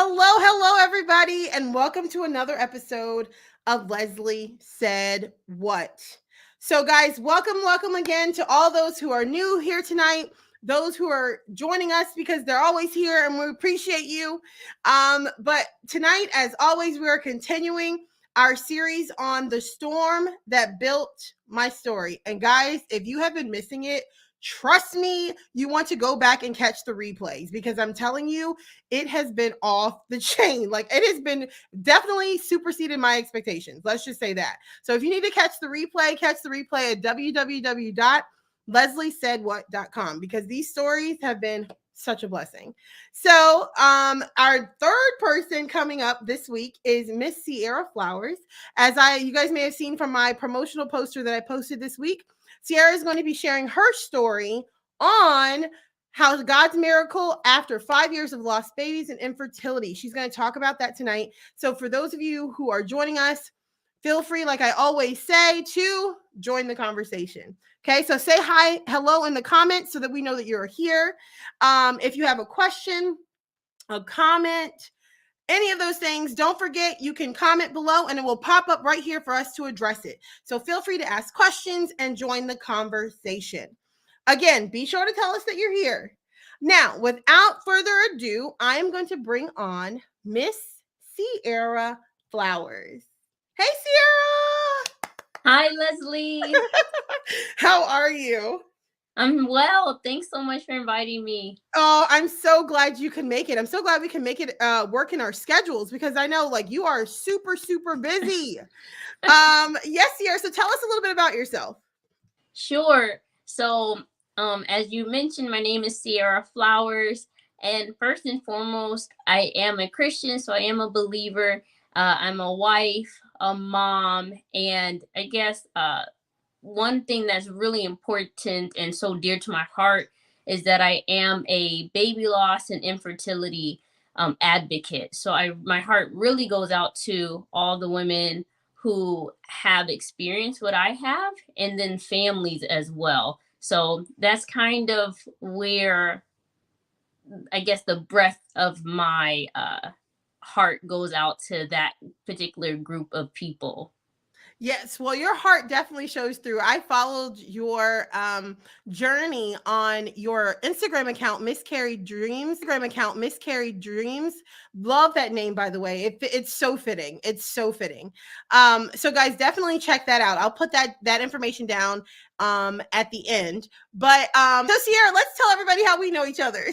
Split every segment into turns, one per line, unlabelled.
Hello, everybody, and welcome to another episode of Leslie Said What. So, guys, welcome again to all those who are new here tonight, those who are joining us because they're always here, and we appreciate you. But tonight, as always, we are continuing our series on the storm that built my story. And guys, if you have been missing it, trust me, you want to go back and catch the replays because I'm telling you, it has been off the chain. Like it has been definitely superseded my expectations. Let's just say that. So if you need to catch the replay at www.lesliesaidwhat.com because these stories have been such a blessing. So our third person coming up this week is Miss Ciara Flowers. You guys may have seen from my promotional poster that I posted this week, Ciara is going to be sharing her story on how God's miracle after 5 years of lost babies and infertility. She's going to talk about that tonight. So for those of you who are joining us, feel free, like I always say, to join the conversation. Okay, so say hi, hello in the comments so that we know that you're here. If you have a question, a comment, any of those things, don't forget you can comment below and it will pop up right here for us to address it. So feel free to ask questions and join the conversation. Again, be sure to tell us that you're here. Now, without further ado, I am going to bring on Miss Ciara Flowers. Hey, Ciara!
Hi, Leslie.
How are you?
I'm well. Thanks so much for inviting me.
Oh, I'm so glad you can make it. I'm so glad we can make it work in our schedules because I know like you are super, super busy. Yes, Ciara. So tell us a little bit about yourself.
Sure. So, as you mentioned, my name is Ciara Flowers. And first and foremost, I am a Christian, so I am a believer. I'm a wife, a mom, and I guess one thing that's really important and so dear to my heart is that I am a baby loss and infertility advocate. So my heart really goes out to all the women who have experienced what I have, and then families as well. So that's kind of where I guess the breadth of my heart goes out to that particular group of people.
Yes, well, your heart definitely shows through. I followed your journey on your Instagram account, Miscarried Dreams. Love that name, by the way. It's so fitting. It's so fitting. So guys, definitely check that out. I'll put that information down at the end. But so Ciara, let's tell everybody how we know each other.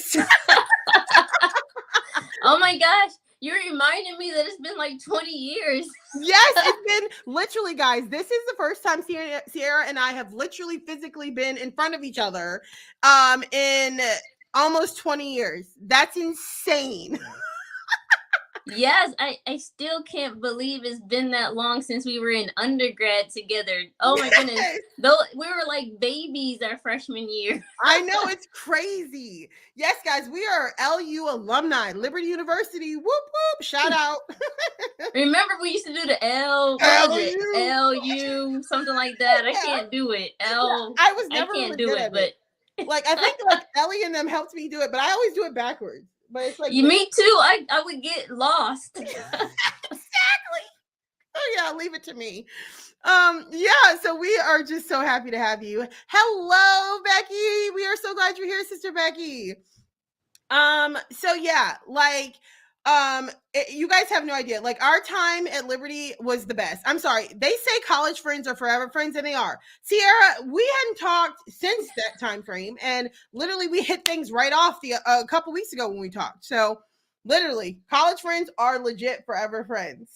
Oh my gosh. You reminded me that it's been like 20 years.
Yes, it's been literally, guys. This is the first time Ciara and I have literally physically been in front of each other in almost 20 years. That's insane.
Yes, I still can't believe it's been that long since we were in undergrad together. Oh my goodness. Though we were like babies our freshman year.
I know, it's crazy. Yes, guys, we are LU alumni, Liberty University. Whoop whoop! Shout out.
Remember we used to do the LU, something like that. I can't do it.
I was never really good at it. Like I think like Ellie and them helped me do it, but I always do it backwards. But it's like
me too. I would get lost.
Exactly. Oh yeah, leave it to me. Yeah, so we are just so happy to have you. Hello, Becky. We are so glad you're here, Sister Becky. So yeah, like you guys have no idea. Like our time at Liberty was the best. I'm sorry. They say college friends are forever friends, and they are. Ciara, we hadn't talked since that time frame, and literally we hit things right off a couple weeks ago when we talked. So literally, college friends are legit forever friends.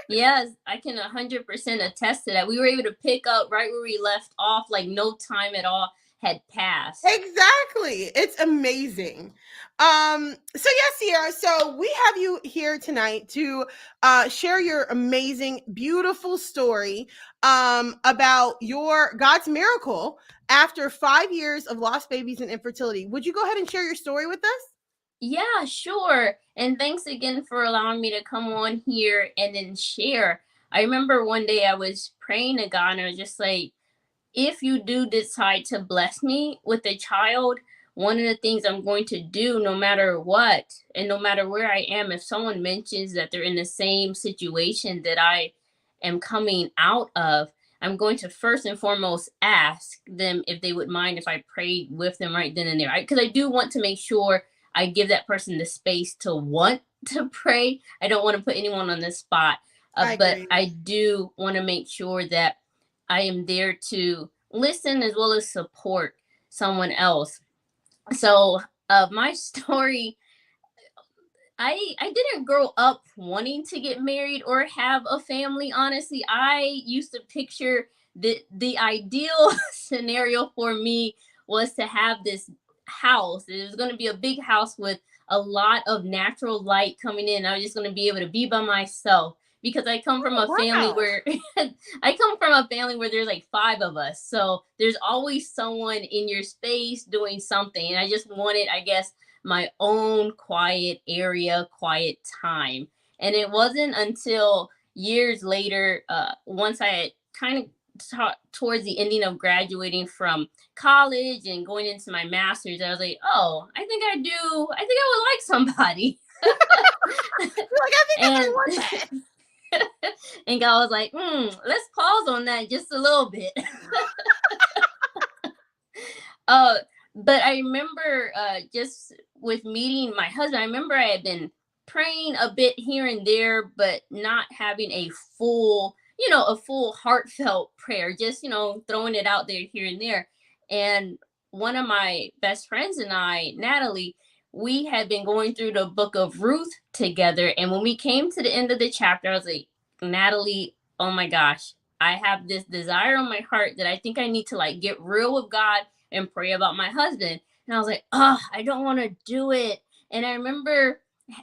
Yes, I can 100% attest to that. We were able to pick up right where we left off, like no time at all had passed.
Exactly. It's amazing. So yes, Ciara, so we have you here tonight to share your amazing, beautiful story about your God's miracle after 5 years of lost babies and infertility. Would you go ahead and share your story with us?
Yeah, sure. And thanks again for allowing me to come on here and then share. I remember one day I was praying to God and I was just like, if you do decide to bless me with a child, one of the things I'm going to do no matter what, and no matter where I am, if someone mentions that they're in the same situation that I am coming out of, I'm going to first and foremost ask them if they would mind if I prayed with them right then and there. Because I do want to make sure I give that person the space to want to pray. I don't want to put anyone on the spot, but I do want to make sure that I am there to listen as well as support someone else. So, my story, I didn't grow up wanting to get married or have a family. Honestly, I used to picture the ideal scenario for me was to have this house. It was going to be a big house with a lot of natural light coming in. I was just going to be able to be by myself because I come from a family where I come from a family where there's like 5 of us. So there's always someone in your space doing something. And I just wanted, I guess, my own quiet area, quiet time. And it wasn't until years later, once I had kind of towards the ending of graduating from college and going into my master's, I was like, oh, I think I would like somebody.
Like, I think I want that.
And God was like, let's pause on that just a little bit. But I remember just with meeting my husband, I remember I had been praying a bit here and there, but not having a full heartfelt prayer, just, throwing it out there here and there. And one of my best friends and I, Natalie, we had been going through the book of Ruth together. And when we came to the end of the chapter, I was like, Natalie, oh my gosh, I have this desire on my heart that I think I need to like get real with God and pray about my husband. And I was like, oh, I don't want to do it. And I remember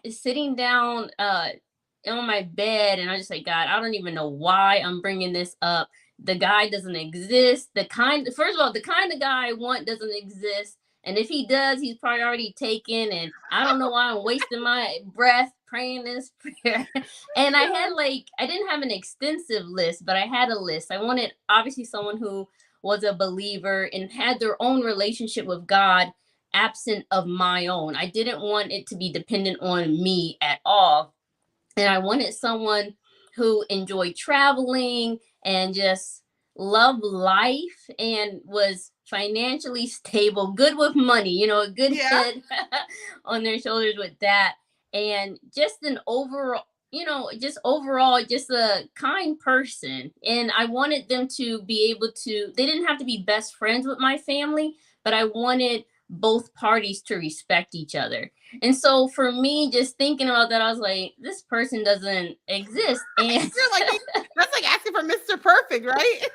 sitting down on my bed, and I was just like, God, I don't even know why I'm bringing this up. The guy doesn't exist. First of all, the kind of guy I want doesn't exist. And if he does, he's probably already taken. And I don't know why I'm wasting my breath praying this prayer. And I didn't have an extensive list, but I had a list. I wanted obviously someone who was a believer and had their own relationship with God, absent of my own. I didn't want it to be dependent on me at all. And I wanted someone who enjoyed traveling and just loved life and was financially stable, good with money, a good head on their shoulders with that. And just an overall, just a kind person. And I wanted them to be able to, they didn't have to be best friends with my family, but I wanted both parties to respect each other. And so for me, just thinking about that, I was like, this person doesn't exist. And
you're like, that's like asking for Mr. Perfect, right?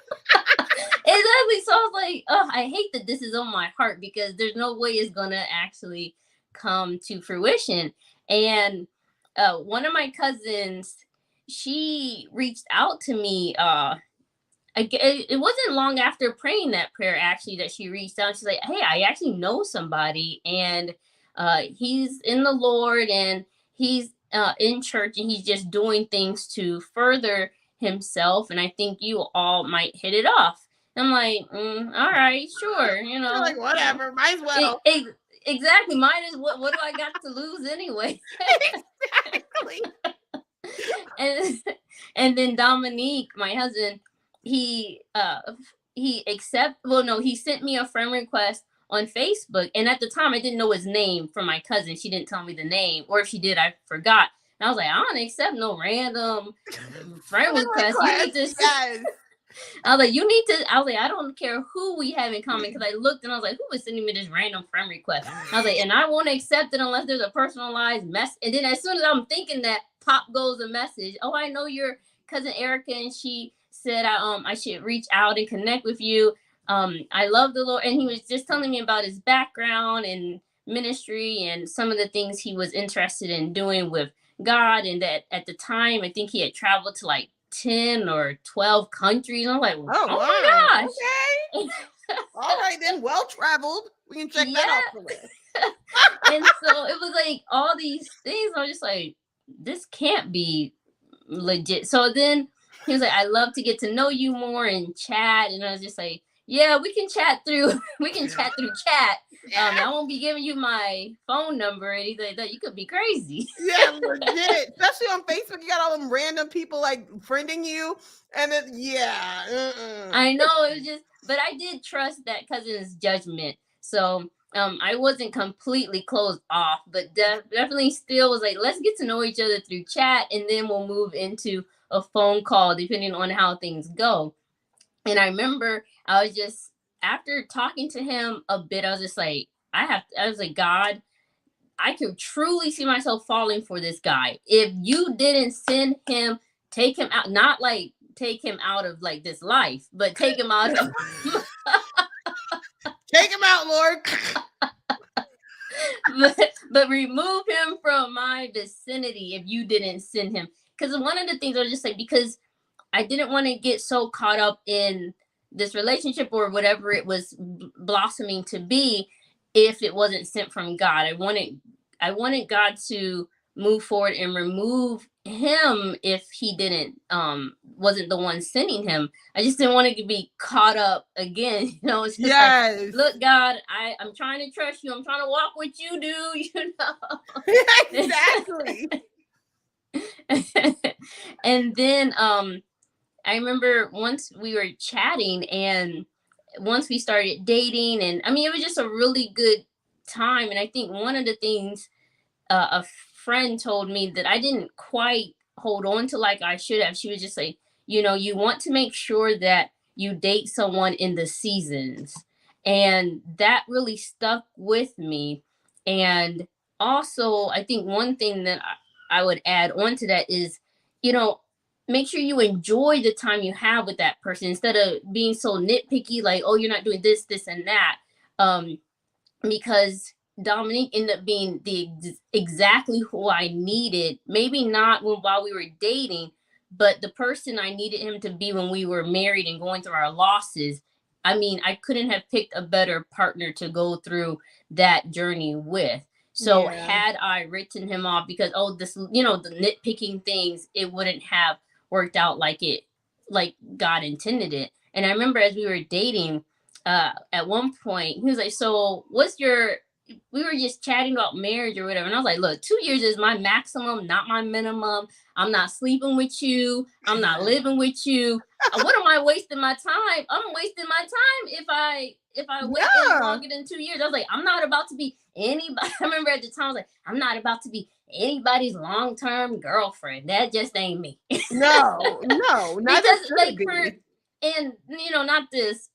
Exactly. So I was like, oh, I hate that this is on my heart because there's no way it's going to actually come to fruition. And one of my cousins, she reached out to me. It wasn't long after praying that prayer, actually, that she reached out. She's like, hey, I actually know somebody, and he's in the Lord, and he's in church, and he's just doing things to further himself. And I think you all might hit it off. I'm like, all right, sure.
You're like, whatever, might as well.
Exactly. What do I got to lose anyway?
Exactly.
And then Dominique, my husband, he sent me a friend request on Facebook. And at the time I didn't know his name from my cousin. She didn't tell me the name, or if she did, I forgot. And I was like, I don't accept no random friend request. You need to I was like, I don't care who we have in common, because I looked and I was like, who was sending me this random friend request? I was like, and I won't accept it unless there's a personalized message. And then as soon as I'm thinking that, pop goes a message. Oh, I know your cousin Erica, and she said I should reach out and connect with you. I love the Lord. And he was just telling me about his background and ministry and some of the things he was interested in doing with God. And that at the time, I think he had traveled to like 10 or 12 countries. I'm like, oh my gosh.
Okay. All right, then, well traveled. We can check that out for this.
And so it was like all these things. I was just like, this can't be legit. So then he was like, I love to get to know you more and chat. And I was just like, Yeah, we can chat through we can chat through chat. I won't be giving you my phone number or anything like that. You could be crazy.
Yeah, legit. Especially on Facebook, you got all them random people like friending you, and then
I know it was just, but I did trust that cousin's judgment. So I wasn't completely closed off, but definitely still was like, let's get to know each other through chat, and then we'll move into a phone call depending on how things go. And I remember I was just, after talking to him a bit, I was just like, I was like, God, I could truly see myself falling for this guy. If you didn't send him, take him out, not like take him out of like this life, but take him out of
take him out, Lord.
but remove him from my vicinity if you didn't send him. Because one of the things I was just like, because I didn't want to get so caught up in this relationship or whatever it was blossoming to be if it wasn't sent from God. I wanted God to move forward and remove him if he didn't wasn't the one sending him. I just didn't want to be caught up again. It's just like, look, God, I'm trying to trust you. I'm trying to walk with you,
Exactly.
And then I remember once we were chatting and once we started dating, and I mean, it was just a really good time. And I think one of the things a friend told me that I didn't quite hold on to like I should have. She was just like, you want to make sure that you date someone in the seasons. And that really stuck with me. And also, I think one thing that I would add on to that is, you know, make sure you enjoy the time you have with that person instead of being so nitpicky, like, oh, you're not doing this, this, and that. Because Dominique ended up being exactly who I needed. Maybe not while we were dating, but the person I needed him to be when we were married and going through our losses. I mean, I couldn't have picked a better partner to go through that journey with. So had I written him off because this, the nitpicking things, it wouldn't have worked out like God intended it. And I remember as we were dating, at one point he was like, so we were just chatting about marriage or whatever, and I was like, look, 2 years is my maximum, not my minimum. I'm not sleeping with you, I'm not living with you. What am I wasting my time? I'm wasting my time if I wait any longer than 2 years. I was like, I'm not about to be anybody. I remember at the time I was like, I'm not about to be anybody's long-term girlfriend. That just ain't me.
No, not
because like and not this,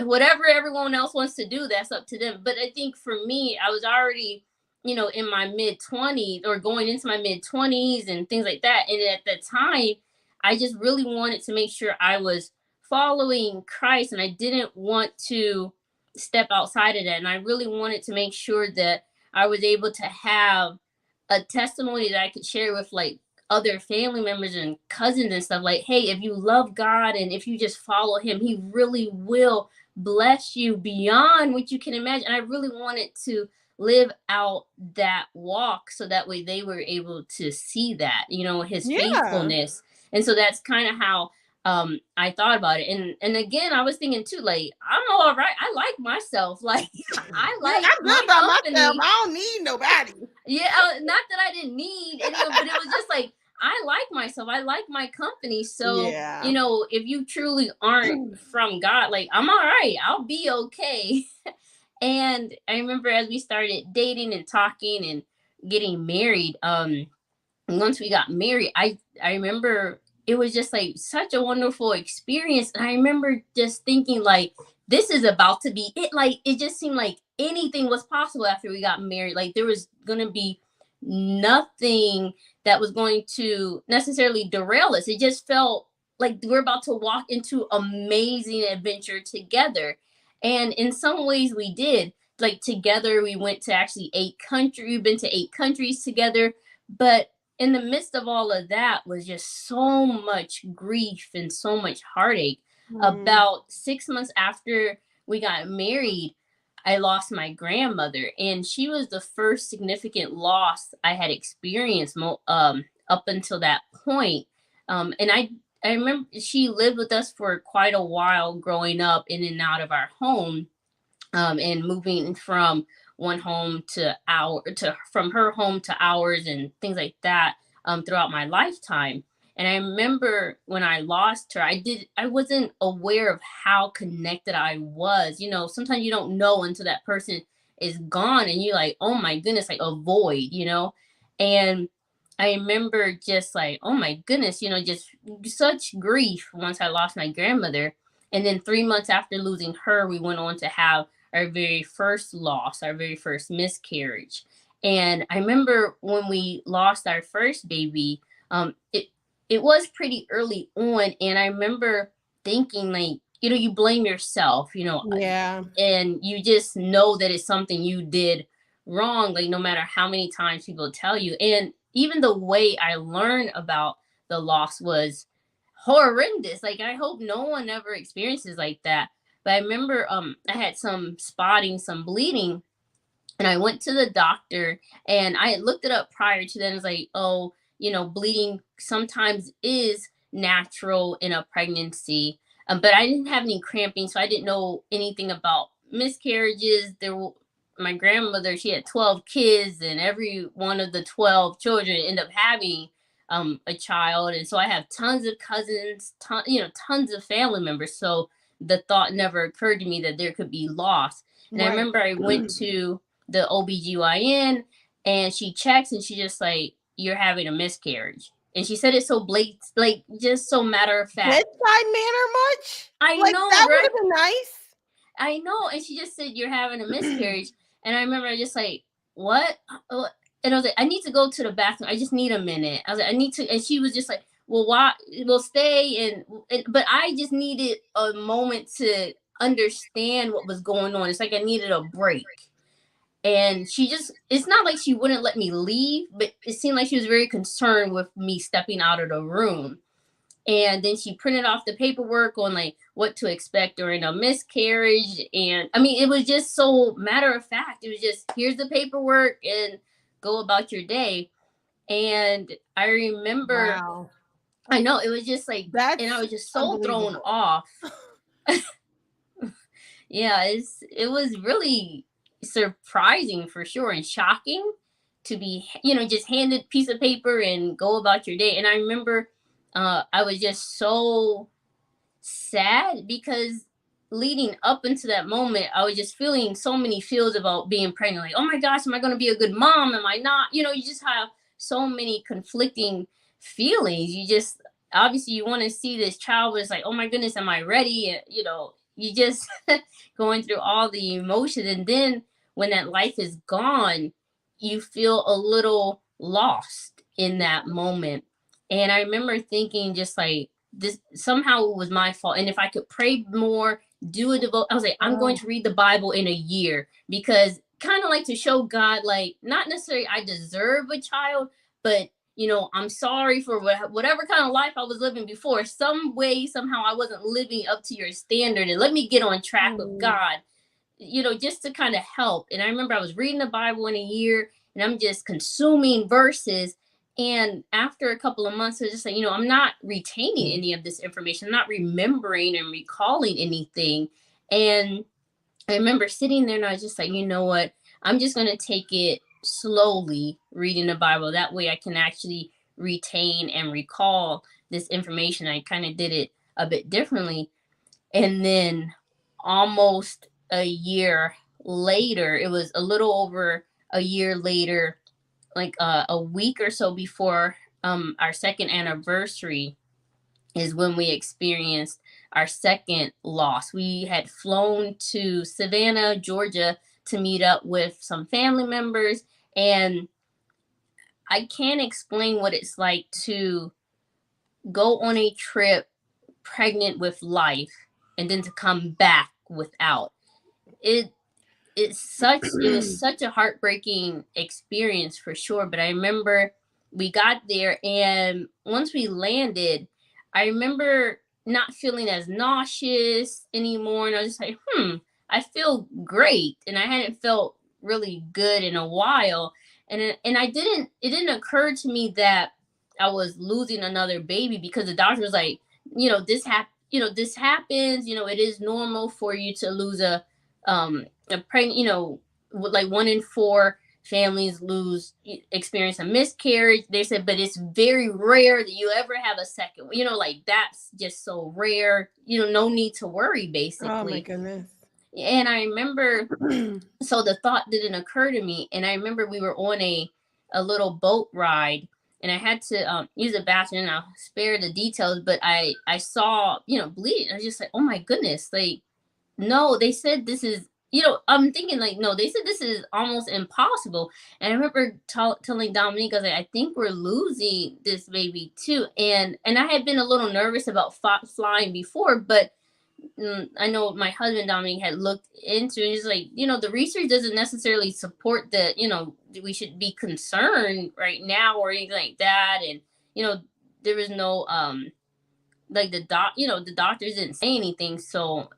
whatever everyone else wants to do, that's up to them. But I think for me, I was already, in my mid-20s or going into my mid-20s and things like that. And at the time, I just really wanted to make sure I was following Christ, and I didn't want to step outside of that. And I really wanted to make sure that I was able to have a testimony that I could share with like other family members and cousins and stuff, like, hey, if you love God and if you just follow him, he really will bless you beyond what you can imagine. And I really wanted to live out that walk so that way they were able to see that, his faithfulness. And so that's kind of how I thought about it. And again, I was thinking too, like, I'm all right. I like myself. Like, I like
I'm good by myself. I don't need nobody.
Yeah, not that I didn't need anyone, but it was just like, I like myself. I like my company. So, if you truly aren't from God, like, I'm all right. I'll be okay. And I remember as we started dating and talking and getting married, once we got married, I remember it was just like such a wonderful experience. And I remember just thinking like, this is about to be it. Like, it just seemed like anything was possible after we got married. Like, there was going to be nothing that was going to necessarily derail us. It just felt like we're about to walk into amazing adventure together. And in some ways we did. Like, together we went to actually 8 countries. We've been to 8 countries together. But in the midst of all of that was just so much grief and so much heartache. About 6 months after we got married, I lost my grandmother, and she was the first significant loss I had experienced up until that point. And I remember she lived with us for quite a while growing up in and out of our home, and moving from one home to from her home to ours and things like that, throughout my lifetime. And I remember when I lost her, I wasn't aware of how connected I was. Sometimes you don't know until that person is gone and you're like, oh my goodness, like a void. And I remember just like, oh my goodness, just such grief once I lost my grandmother. And then 3 months after losing her, we went on to have our very first loss, our very first miscarriage. And I remember when we lost our first baby, it was pretty early on, and I remember thinking like, you blame yourself,
Yeah.
and you just know that it's something you did wrong, like no matter how many times people tell you. And even the way I learned about the loss was horrendous. Like I hope no one ever experiences like that. But I remember I had some spotting, some bleeding, and I went to the doctor, and I had looked it up prior to that. And it's like, oh, bleeding sometimes is natural in a pregnancy. But I didn't have any cramping, so I didn't know anything about miscarriages. My grandmother, she had 12 kids, and every one of the 12 children ended up having a child. And so I have tons of cousins, tons of family members. So the thought never occurred to me that there could be loss. And I
Right.
remember I went to the OBGYN, and she checks, and she just like, you're having a miscarriage. And she said it so blatant, like just so matter of fact.
Bedside manner much?
I
Like
know,
that would
right?
have been nice.
I know. And she just said, you're having a miscarriage. And I remember I just like, what? And I was like, I need to go to the bathroom. I just need a minute. I was like, I need to. And she was just like, well, why? We'll stay. But I just needed a moment to understand what was going on. It's like I needed a break. And it's not like she wouldn't let me leave, but it seemed like she was very concerned with me stepping out of the room. And then she printed off the paperwork on like what to expect during a miscarriage. And I mean, it was just so matter of fact. It was just, here's the paperwork and go about your day. And I remember,
Wow.
I know it was just like, and I
That's
was just so thrown
unbelievable.
off. Yeah, it was really surprising for sure, and shocking to be, just handed piece of paper and go about your day. And I remember I was just so sad because leading up into that moment, I was just feeling so many feels about being pregnant. Like, oh my gosh, am I going to be a good mom? Am I not? You just have so many conflicting feelings. You just, obviously, you want to see this child, but it's like, oh my goodness, am I ready? You just going through all the emotions. And then when that life is gone, you feel a little lost in that moment. And I remember thinking, just like, this somehow it was my fault. And if I could pray more, do a devote, I was like, I'm going
Oh.
to read the Bible in a year, because kind of like to show God, like, not necessarily I deserve a child, but I'm sorry for whatever kind of life I was living before. Some way, somehow I wasn't living up to your standard, and let me get on track with
Mm.
God, just to kind of help. And I remember I was reading the Bible in a year, and I'm just consuming verses. And after a couple of months, I was just like, I'm not retaining any of this information. I'm not remembering and recalling anything. And I remember sitting there, and I was just like, you know what? I'm just going to take it slowly, reading the Bible. That way I can actually retain and recall this information. I kind of did it a bit differently. And then almost a year later, it was a little over a year later, like a week or so before our second anniversary, is when we experienced our second loss. We had flown to Savannah, Georgia to meet up with some family members. And I can't explain what it's like to go on a trip pregnant with life and then to come back without. It it was such a heartbreaking experience for sure. But I remember we got there, and once we landed, I remember not feeling as nauseous anymore, and I was just like, I feel great. And I hadn't felt really good in a while. And it didn't occur to me that I was losing another baby, because the doctor was like, this happens, it is normal for you to lose a pregnant, like 1 in 4 families experience a miscarriage. They said, but it's very rare that you ever have a second, like that's just so rare, no need to worry,
Oh my
basically.
goodness.
And I remember, so the thought didn't occur to me. And I remember we were on a little boat ride, and I had to use the bathroom, and I'll spare the details, but I saw, bleeding. I was just like, oh my goodness, like, no, they said this is, I'm thinking like, no, they said this is almost impossible. And I remember telling Dominique, I was like, I think we're losing this baby too. And I had been a little nervous about flying before, but I know my husband Dominic had looked into it. He's like, the research doesn't necessarily support that, we should be concerned right now or anything like that. And, there was no, like the doctors didn't say anything. So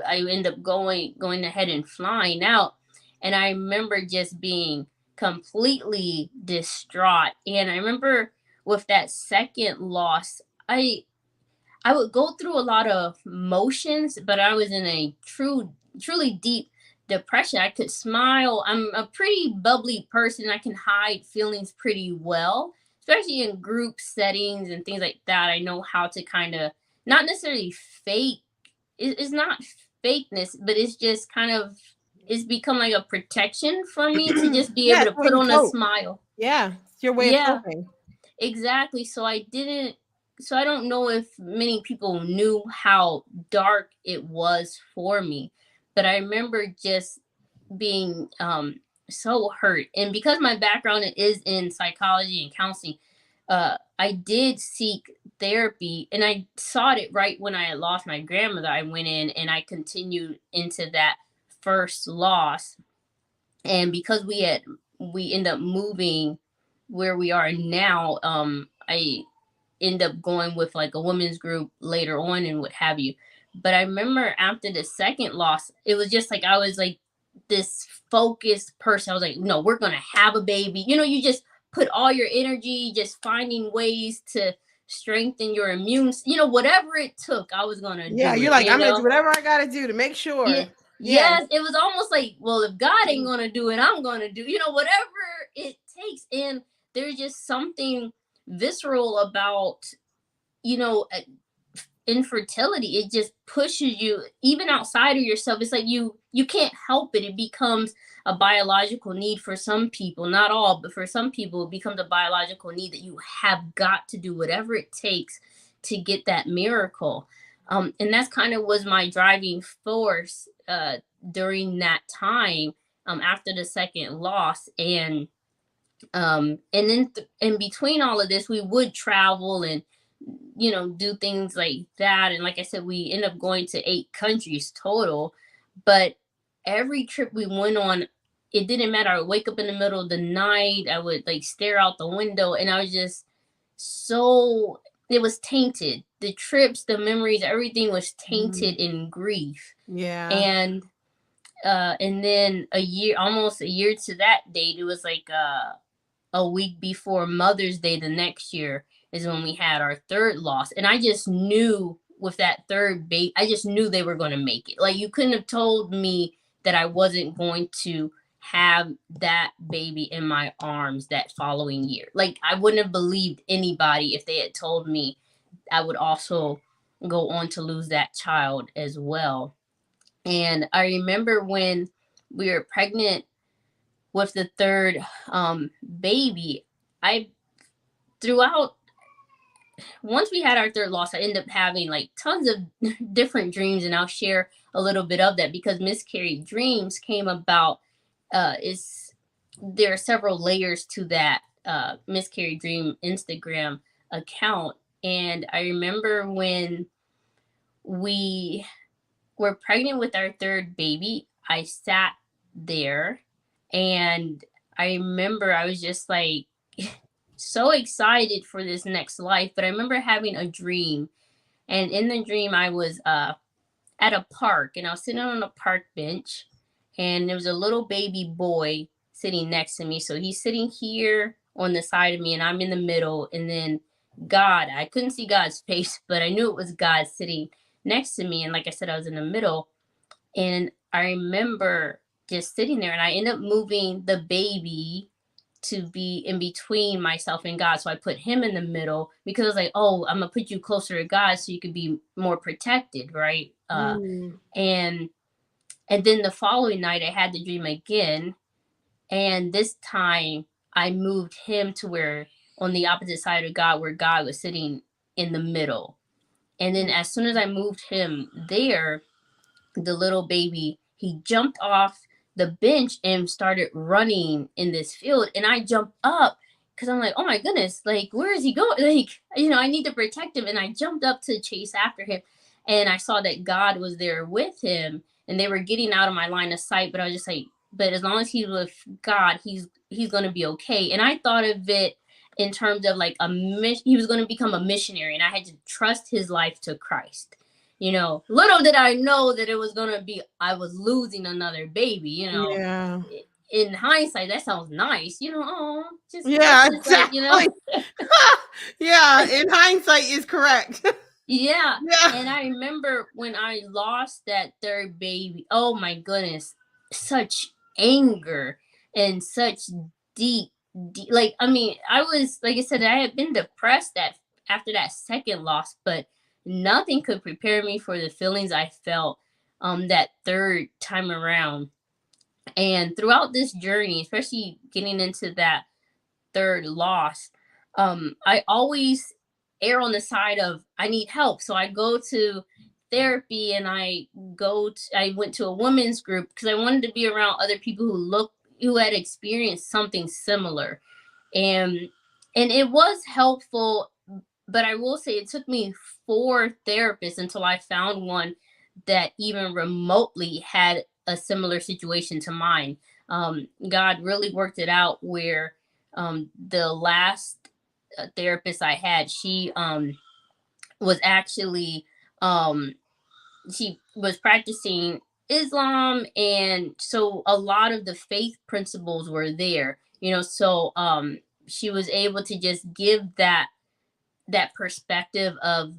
I ended up going ahead and flying out. And I remember just being completely distraught. And I remember with that second loss, I would go through a lot of motions, but I was in a truly deep depression. I could smile. I'm a pretty bubbly person. I can hide feelings pretty well, especially in group settings and things like that. I know how to kind of not necessarily fake. It's not fakeness, but it's just kind of, it's become like a protection for me to just be able to put on a smile.
Yeah, it's your way of coping.
Exactly. So I don't know if many people knew how dark it was for me, but I remember just being so hurt. And because my background is in psychology and counseling, I did seek therapy, and I sought it right when I had lost my grandmother. I went in and I continued into that first loss. And because we end up moving where we are now, I end up going with like a women's group later on and what have you. But I remember after the second loss, it was just like I was like this focused person. I was like, no, we're gonna have a baby. You just put all your energy just finding ways to strengthen your immune, whatever it took, I was gonna do.
You're like, I'm gonna do whatever I gotta do to make sure.
Yeah. Yes, it was almost like, well, if God ain't gonna do it, I'm gonna do, whatever it takes. And there's just something visceral about, infertility. It just pushes you even outside of yourself. It's like you can't help it. It becomes a biological need for some people, not all, but for some people it becomes a biological need that you have got to do whatever it takes to get that miracle. And that's kind of was my driving force during that time, after the second loss. And then in between all of this, we would travel and do things like that. And like I said, we end up going to 8 countries total. But every trip we went on, it didn't matter. I would wake up in the middle of the night. I would like stare out the window, and I was just so, it was tainted. The trips, the memories, everything was tainted in grief.
Yeah.
And then almost a year to that date, it was like a week before Mother's Day the next year is when we had our third loss. And I just knew with that third baby, I just knew they were going to make it. Like, you couldn't have told me that I wasn't going to have that baby in my arms that following year. Like, I wouldn't have believed anybody if they had told me I would also go on to lose that child as well. And I remember when we were pregnant with the third baby, once we had our third loss, I ended up having like tons of different dreams, and I'll share a little bit of that because miscarried dreams came about. There are several layers to that miscarried dream Instagram account. And I remember when we were pregnant with our third baby, I sat there and I remember I was just like so excited for this next life. But I remember having a dream, and in the dream I was at a park, and I was sitting on a park bench, and there was a little baby boy sitting next to me. So he's sitting here on the side of me, and I'm in the middle, and then God. I couldn't see God's face, but I knew it was God sitting next to me. And like I said, I was in the middle. And I remember just sitting there, and I ended up moving the baby to be in between myself and God. So I put him in the middle because I was like, oh, I'm gonna put you closer to God so you could be more protected, right? And then the following night I had the dream again, and this time I moved him to where on the opposite side of God, where God was sitting in the middle. And then as soon as I moved him there, the little baby, he jumped off the bench and started running in this field. And I jumped up because I'm like, oh my goodness, like, where is he going? Like, I need to protect him. And I jumped up to chase after him. And I saw that God was there with him, and they were getting out of my line of sight. But I was just like, but as long as he's with God, he's going to be okay. And I thought of it in terms of like he was going to become a missionary, and I had to trust his life to Christ. Little did I know that it was gonna be, I was losing another baby.
Yeah.
In hindsight, that sounds nice. Oh, just
Yeah,
like,
exactly. Yeah, in hindsight is correct.
Yeah.
Yeah.
And I remember when I lost that third baby, oh my goodness, such anger and such deep, like, I mean, I was, like I said, I had been depressed after that second loss, but nothing could prepare me for the feelings I felt that third time around. And throughout this journey, especially getting into that third loss, I always err on the side of I need help. So I go to therapy, and I went to a women's group because I wanted to be around other people who had experienced something similar. And it was helpful, but I will say it took me 4 therapists until I found one that even remotely had a similar situation to mine. God really worked it out where the last therapist I had, she was actually um, she was practicing Islam, and so a lot of the faith principles were there. So she was able to just give that perspective of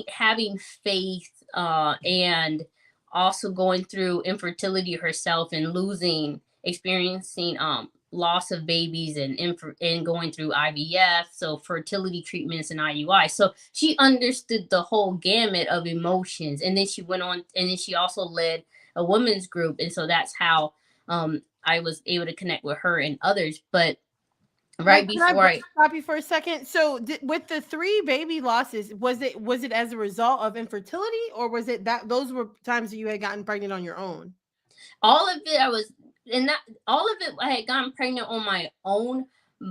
having faith, and also going through infertility herself and experiencing loss of babies, and going through IVF, so fertility treatments and IUI. So she understood the whole gamut of emotions, and then she went on, and then she also led a women's group, and so that's how I was able to connect with her and others. But right
Can I
before I
stop you for a second? So, with the 3 baby losses, was it as a result of infertility, or was it that those were times that you had gotten pregnant on your own?
all of it I was and that all of it I had gotten pregnant on my own.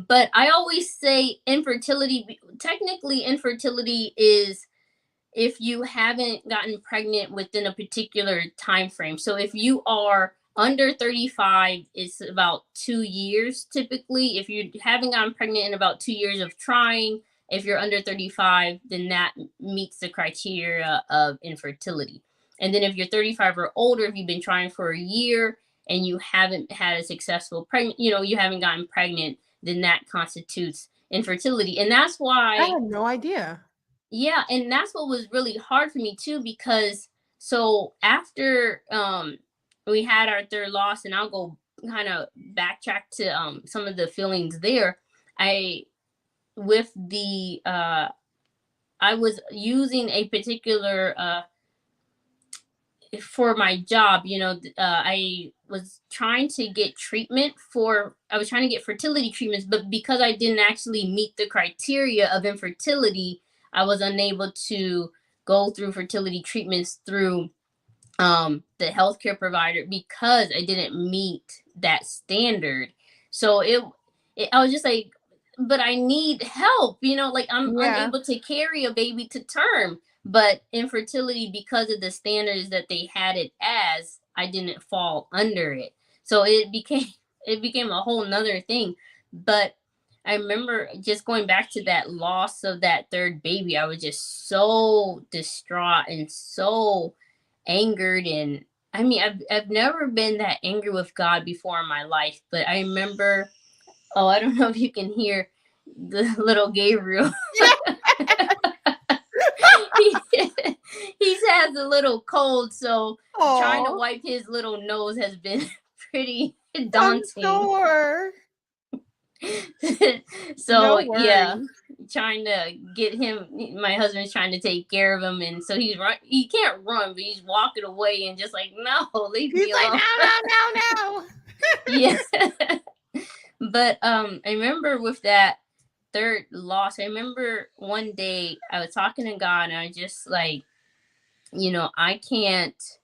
But I always say infertility, technically infertility is if you haven't gotten pregnant within a particular time frame. So if you are under 35, it's about 2 years typically. If you haven't gotten pregnant in about 2 years of trying, if you're under 35, then that meets the criteria of infertility. And then if you're 35 or older, if you've been trying for a year and you haven't had a successful pregnant, you haven't gotten pregnant, then that constitutes infertility. And that's
I
why,
had no idea.
yeah, and that's what was really hard for me too, because so after we had our third loss, and I'll go kind of backtrack to some of the feelings there. I with the I was using a particular for my job, I was trying to get I was trying to get fertility treatments, but because I didn't actually meet the criteria of infertility, I was unable to go through fertility treatments through the healthcare provider because I didn't meet that standard. So I was just like, but I need help, like I'm
Yeah.
unable to carry a baby to term. But infertility, because of the standards that they had it as, I didn't fall under it. So it became a whole nother thing. But I remember just going back to that loss of that third baby, I was just so distraught and so angered. And I mean, I've never been that angry with God before in my life, but I remember, oh, I don't know if you can hear the little Gabriel. He has a little cold, so trying to
Oh,
wipe his little nose has been pretty
I'm
daunting.
sure. No
So yeah,
worries.
trying to get him. My husband's trying to take care of him, and so he's run. He can't run, but he's walking away and just like, no, leave me
He's like,
alone.
no.
Yeah. But I remember with that third loss, I remember one day I was talking to God, and I just like, I can't.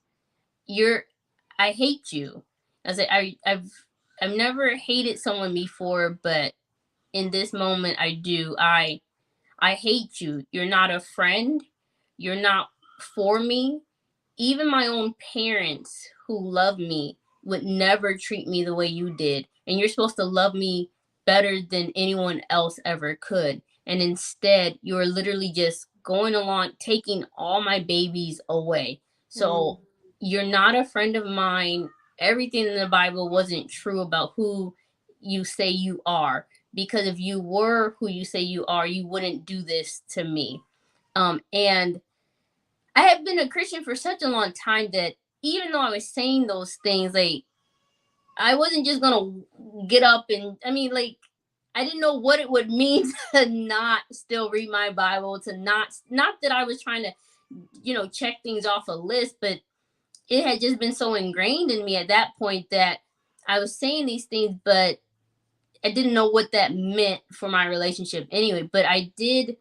I hate you. I was like, I've never hated someone before, but in this moment I do. I hate you. You're not a friend. You're not for me. Even my own parents who love me would never treat me the way you did. And you're supposed to love me better than anyone else ever could. And instead, you're literally just going along, taking all my babies away. So you're not a friend of mine. Everything in the Bible wasn't true about who you say you are. Because if you were who you say you are, you wouldn't do this to me. And I have been a Christian for such a long time that even though I was saying those things, like I wasn't just gonna get up and I didn't know what it would mean to not still read my Bible, to not that I was trying to, check things off a list, but it had just been so ingrained in me at that point that I was saying these things, but I didn't know what that meant for my relationship anyway. But I did.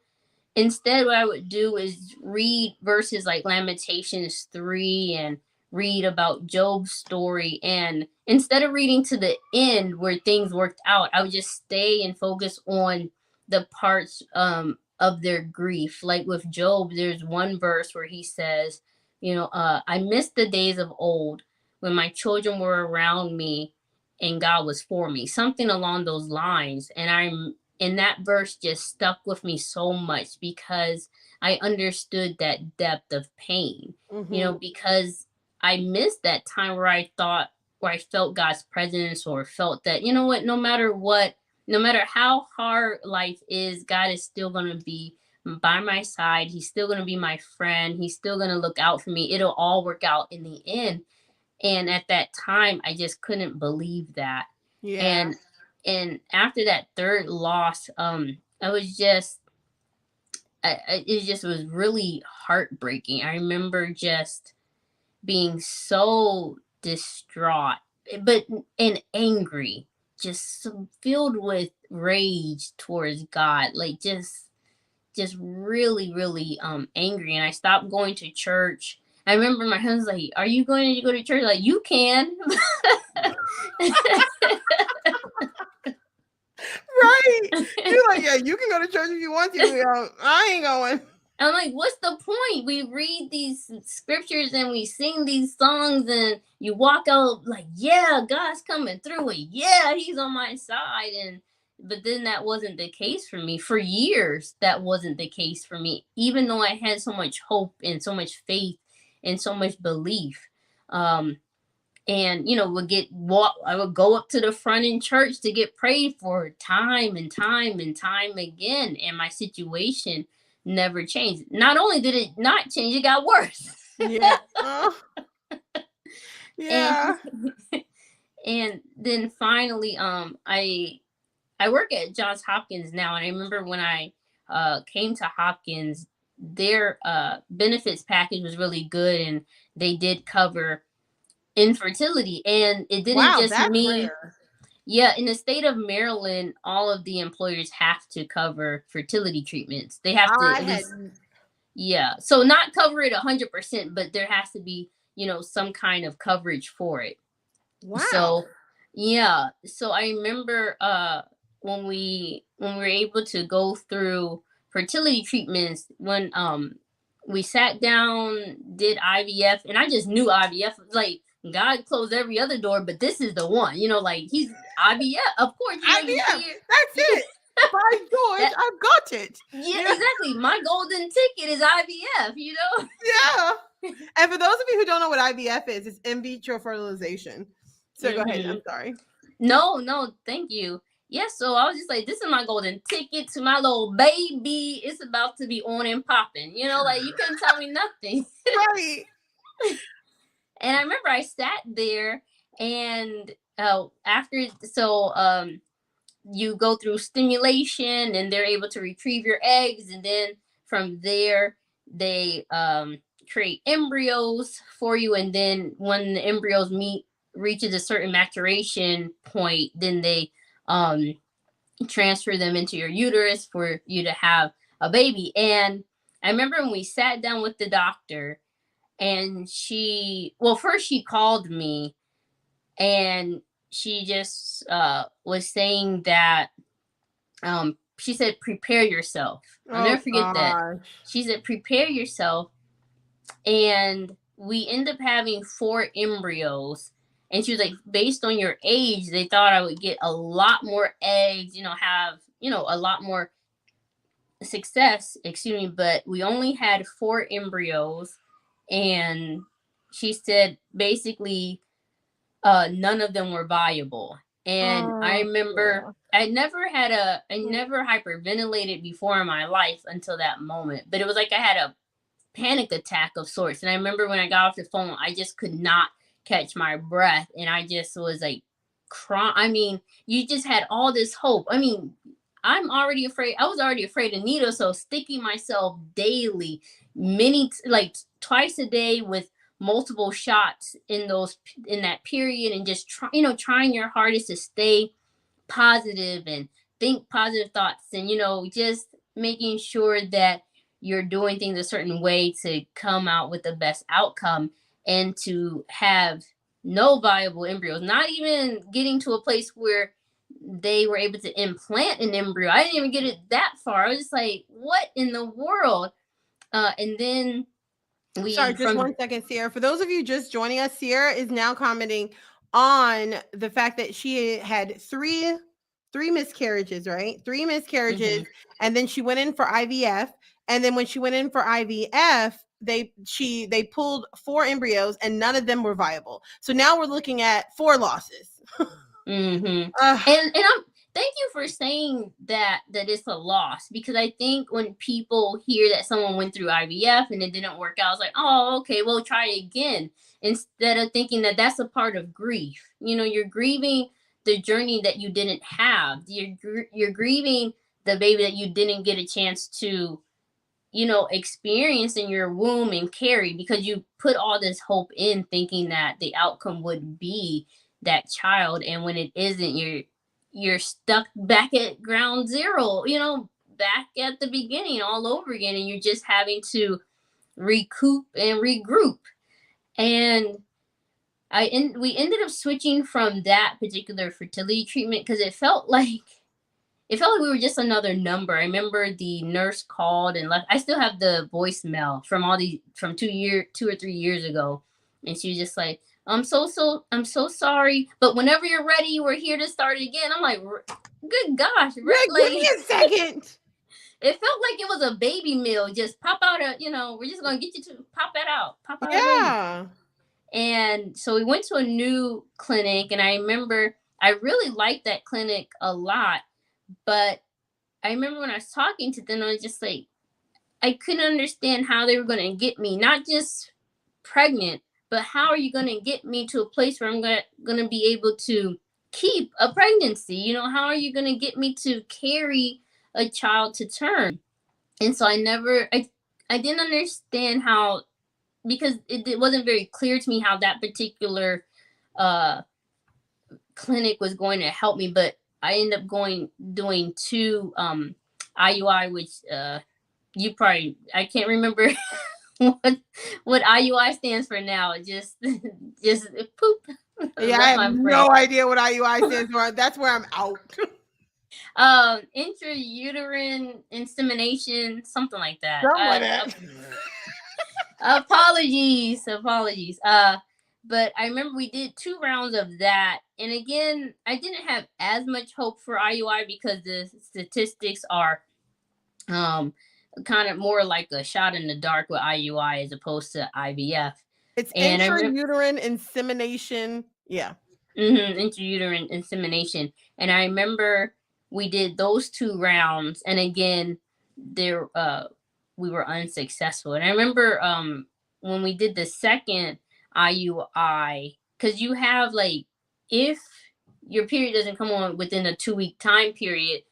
Instead, what I would do is read verses like Lamentations 3 and read about Job's story. And instead of reading to the end where things worked out, I would just stay and focus on the parts of their grief. Like with Job, there's one verse where he says, I miss the days of old when my children were around me and God was for me. Something along those lines. And that verse just stuck with me so much because I understood that depth of pain, because I missed that time where I felt God's presence, or felt that, no matter how hard life is, God is still going to be by my side. He's still going to be my friend. He's still going to look out for me. It'll all work out in the end. And at that time, I just couldn't believe that.
Yeah.
And after that third loss, I was just, it just was really heartbreaking. I remember just being so distraught, and angry, just filled with rage towards God, like just really, really angry. And I stopped going to church. I remember my husband's like, "Are you going to go to church?" Like, you can.
Right. You're like, yeah, you can go to church if you want to. I ain't going.
I'm like, what's the point? We read these scriptures and we sing these songs, and you walk out like, yeah, God's coming through, and yeah, he's on my side. But then that wasn't the case for me. For years, that wasn't the case for me, even though I had so much hope and so much faith and so much belief. And I would go up to the front in church to get prayed for time and time and time again, and my situation never changed. Not only did it not change, it got worse.
Yeah.
and
Yeah.
and then finally, I work at Johns Hopkins now, and I remember when I came to Hopkins, their benefits package was really good, and they did cover infertility. And it didn't
Wow,
just
that's
mean,
rare.
yeah, in the state of Maryland, all of the employers have to cover fertility treatments. They have to
I
at
had.
least, yeah, so not cover it 100%, but there has to be, some kind of coverage for it.
Wow.
So yeah, so I remember when we were able to go through fertility treatments, when we sat down, did IVF, and I just knew IVF was like, God closed every other door, but this is the one, like he's IVF. Of course, you
IVF.
see it.
That's it. By George, I've got it.
Yeah, exactly. My golden ticket is IVF,
Yeah. And for those of you who don't know what IVF is, it's in vitro fertilization. So go ahead. I'm sorry.
No, thank you. yeah, so I was just like, this is my golden ticket to my little baby. It's about to be on and popping. Like you couldn't tell me nothing.
Right.
And I remember I sat there and after you go through stimulation and they're able to retrieve your eggs, and then from there they create embryos for you, and then when the embryos reaches a certain maturation point, then they um transfer them into your uterus for you to have a baby. And I remember when we sat down with the doctor, and first she called me, and she just was saying that she said, prepare yourself. I'll
Oh
never forget that.
gosh.
She said, prepare yourself. And we end up having 4 embryos. And she was like, based on your age, they thought I would get a lot more eggs, have, a lot more success, excuse me, but we only had 4 embryos. And she said basically none of them were viable. And I
Oh,
remember
yeah.
I never hyperventilated before in my life until that moment. But it was like I had a panic attack of sorts. And I remember when I got off the phone, I just could not catch my breath. And I just was like crying. I mean, you just had all this hope. I mean, I'm already afraid. I was already afraid of needles. So sticking myself daily, like twice a day with multiple shots in that period, and just trying your hardest to stay positive and think positive thoughts, and just making sure that you're doing things a certain way to come out with the best outcome, and to have no viable embryos, not even getting to a place where they were able to implant an embryo. I didn't even get it that far. I was just like, what in the world? And then
Sorry,
we
just
from
1 second, Ciara. For those of you just joining us, Ciara is now commenting on the fact that she had three miscarriages, right? Three miscarriages,
Mhm.
and then she went in for IVF. And then when she went in for IVF, they pulled 4 embryos and none of them were viable. So now we're looking at 4 losses.
Mm-hmm.
Ugh.
And I'm thank you for saying that it's a loss, because I think when people hear that someone went through IVF and it didn't work out, it's like, oh, okay, well, try again, instead of thinking that that's a part of grief. You're grieving the journey that you didn't have. You're grieving the baby that you didn't get a chance to experience in your womb and carry, because you put all this hope in thinking that the outcome would be that child, and when it isn't, you're stuck back at ground zero, back at the beginning all over again, and you're just having to recoup and regroup. And we ended up switching from that particular fertility treatment because it felt like we were just another number. I remember the nurse called and left. I still have the voicemail from 2 or 3 years ago, and she was just like, I'm so sorry, but whenever you're ready, we're here to start again." I'm like, good gosh,
Like, give
like
me a second.
it felt like it was a baby meal. Just pop out we're just gonna get you to pop out a baby.
Yeah.
And so we went to a new clinic, and I remember I really liked that clinic a lot, but I remember when I was talking to them, I was just like, I couldn't understand how they were going to get me, not just pregnant, but how are you going to get me to a place where I'm going to be able to keep a pregnancy? How are you going to get me to carry a child to term? And so I didn't understand how, because it wasn't very clear to me how that particular uh, clinic was going to help me, but I ended up doing 2 IUI, which I can't remember what IUI stands for now. It just poop.
Yeah, I
Left
have
my brain.
no idea what IUI stands for. That's where I'm out.
Intrauterine insemination, something like that.
Something like that.
Apologies. But I remember we did 2 rounds of that, and again, I didn't have as much hope for IUI because the statistics are kind of more like a shot in the dark with IUI as opposed to IVF.
It's
And I remember
intrauterine insemination. Yeah.
intrauterine insemination, and I remember we did those 2 rounds, and again, there we were unsuccessful. And I remember when we did the second IUI, because you have like, if your period doesn't come on within a 2-week time period,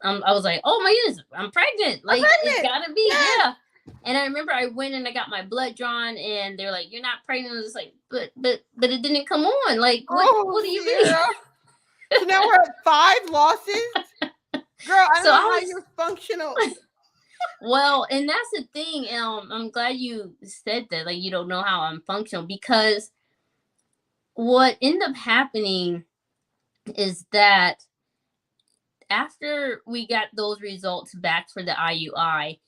I was like, oh my goodness, I'm pregnant. Like, it's gotta be,
Yes.
yeah. And I remember I went and I got my blood drawn, and they're like, "You're not pregnant." I was like, "But it didn't come on. Like, what do you mean?"
So now we're at 5 losses. Girl, I don't
So
know how you're functional.
Well, and that's the thing. I'm glad you said that. Like, you don't know how I'm functional, because what ended up happening is that after we got those results back for the IUI,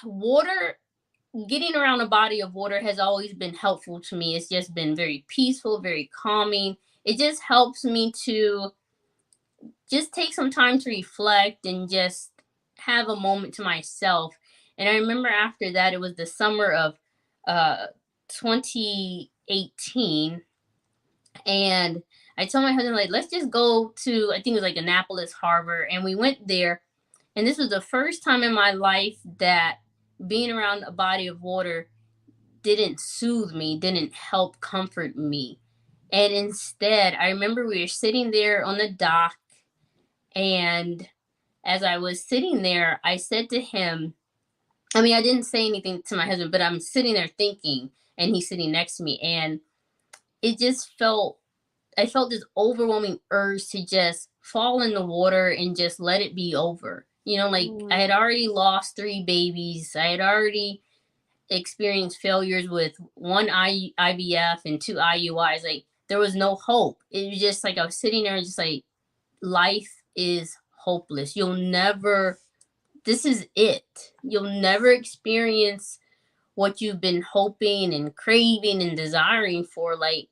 water, getting around a body of water has always been helpful to me. It's just been very peaceful, very calming. It just helps me to just take some time to reflect and just have a moment to myself. And I remember after that, it was the summer of 2018. And I told my husband, like, let's just go to, I think it was like Annapolis Harbor. And we went there. And this was the first time in my life that being around a body of water didn't soothe me, didn't help comfort me. And instead, I remember we were sitting there on the dock, and as I was sitting there, I said to him, I mean, I didn't say anything to my husband, but I'm sitting there thinking, and he's sitting next to me. And it just I felt this overwhelming urge to just fall in the water and just let it be over. Like, I had already lost 3 babies. I had already experienced failures with 1 IVF and 2 IUIs. Like, there was no hope. It was just like I was sitting there and just like, life is hopeless. This is it. You'll never experience what you've been hoping and craving and desiring for. Like,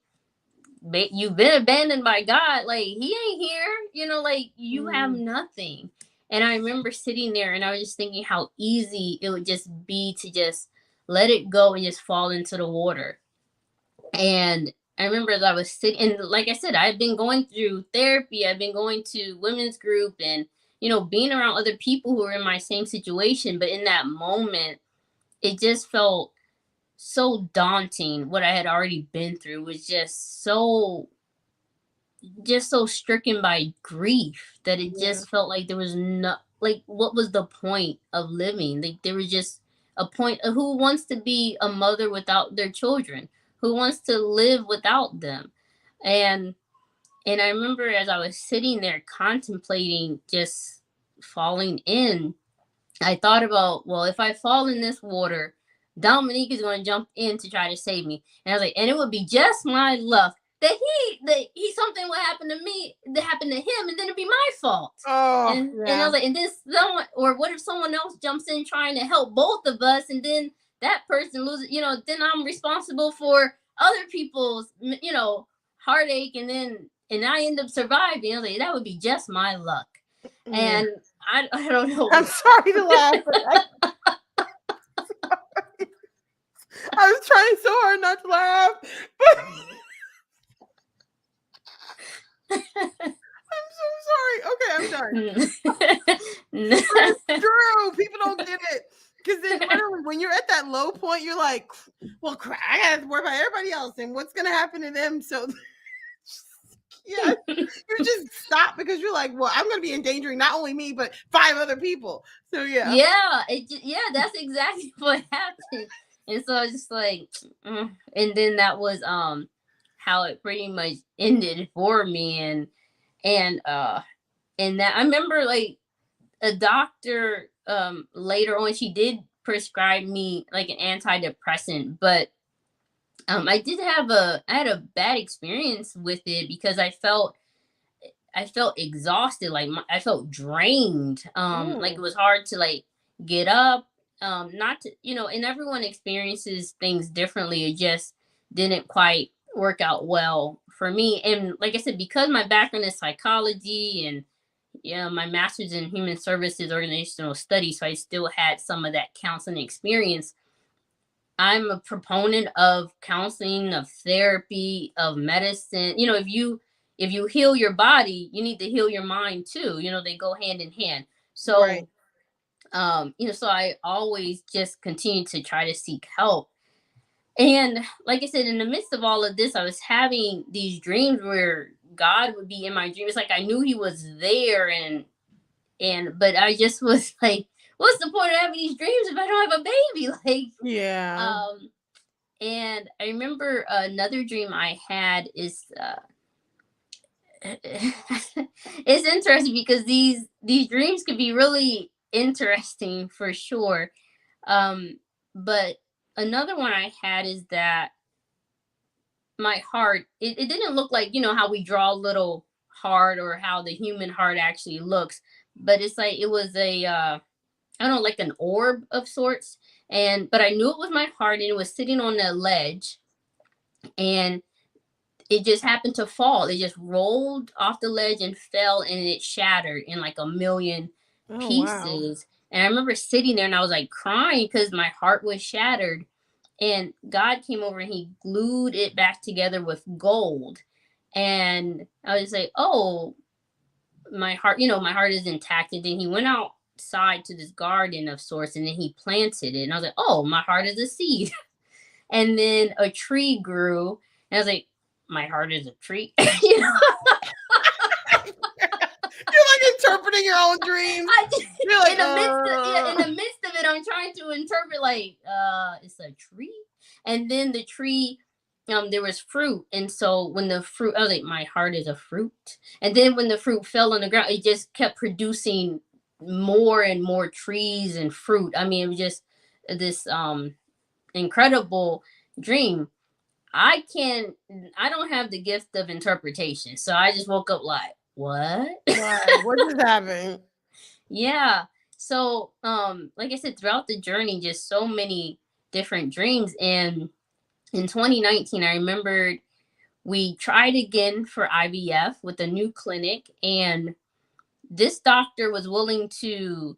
you've been abandoned by God. Like, he ain't here, like, you have nothing. And I remember sitting there and I was just thinking how easy it would just be to just let it go and just fall into the water. And I remember as I was sitting, and like I said, I've been going through therapy, I've been going to women's group, and being around other people who are in my same situation. But in that moment, it just felt so daunting. What I had already been through was just so stricken by grief that it just felt like there was no, like, what was the point of living? Like, there was just a point of, who wants to be a mother without their children? Who wants to live without them? And I remember as I was sitting there contemplating just falling in, I thought about, well, if I fall in this water, Dominique is going to jump in to try to save me. And I was like, and it would be just my luck that something would happen to me, that happened to him, and then it'd be my fault. And I was like, and this someone, or what if someone else jumps in trying to help both of us, and then that person loses, then I'm responsible for other people's, heartache, and I end up surviving. I was like, that would be just my luck. And I don't know.
I'm sorry to laugh. I was trying so hard not to laugh, but I'm so sorry. Okay, I'm done. It's true. People don't get it. Because then literally, when you're at that low point, you're like, well, I got to worry about everybody else and what's going to happen to them. So, yeah, you just stop because you're like, well, I'm going to be endangering not only me, but 5 other people. So, yeah.
Yeah, that's exactly what happened. And so I was just like, and then that was how it pretty much ended for me. And that I remember, like, a doctor later on, she did prescribe me like an antidepressant, but I had a bad experience with it because I felt exhausted. Like, I felt drained. Like, it was hard to, like, get up. Not to, and everyone experiences things differently. It just didn't quite work out well for me. And like I said, because my background is psychology and my master's in human services organizational studies, so I still had some of that counseling experience. I'm a proponent of counseling, of therapy, of medicine. if you heal your body, you need to heal your mind too. They go hand in hand.
Right.
So, so I always just continue to try to seek help. And like I said, in the midst of all of this, I was having these dreams where God would be in my dreams. Like I knew he was there, but I just was like, what's the point of having these dreams if I don't have a baby?
Yeah.
And I remember another dream I had is it's interesting because these dreams could be really interesting for sure. But another one I had is that my heart, it didn't look like, how we draw a little heart or how the human heart actually looks, but it's like it was a I don't know, like an orb of sorts. But I knew it was my heart, and it was sitting on a ledge, and it just happened to fall. It just rolled off the ledge and fell, and it shattered in like a million
Oh, wow.
pieces. And I remember sitting there and I was like crying because my heart was shattered. And God came over and he glued it back together with gold. And I was like, oh, my heart, my heart is intact. And then he went outside to this garden of sorts, and then he planted it. And I was like, oh, my heart is a seed. And then a tree grew. And I was like, my heart is a tree.
You're like interpreting your own dreams. You're like,
in the midst of it, I'm trying to interpret like, it's a tree. And then the tree, there was fruit. And so when the fruit, I was like, my heart is a fruit. And then when the fruit fell on the ground, it just kept producing more and more trees and fruit. I mean, it was just this incredible dream. I don't have the gift of interpretation. So I just woke up like, what?
What just happened?
Yeah. So, like I said, throughout the journey, just so many different dreams. And in 2019, I remembered we tried again for IVF with a new clinic, and this doctor was willing to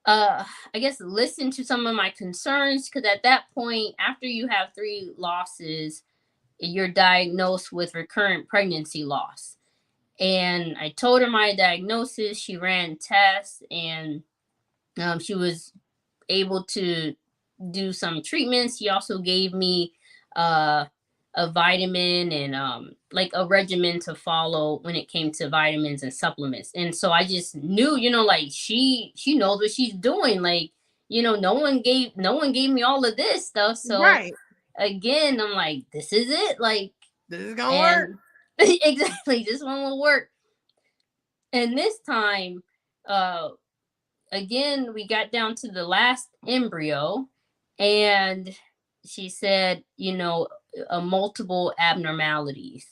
I guess listen to some of my concerns, because at that point, after you have 3 losses, you're diagnosed with recurrent pregnancy loss. And I told her my diagnosis. She ran tests, and she was able to do some treatments. She also gave me a vitamin and like a regimen to follow when it came to vitamins and supplements. And so I just knew, like she knows what she's doing. Like, no one gave me all of this stuff. So
Right.
again, I'm like, this is it. Like,
this is gonna work.
Exactly, this one will work. And this time, again, we got down to the last embryo, and she said, multiple abnormalities.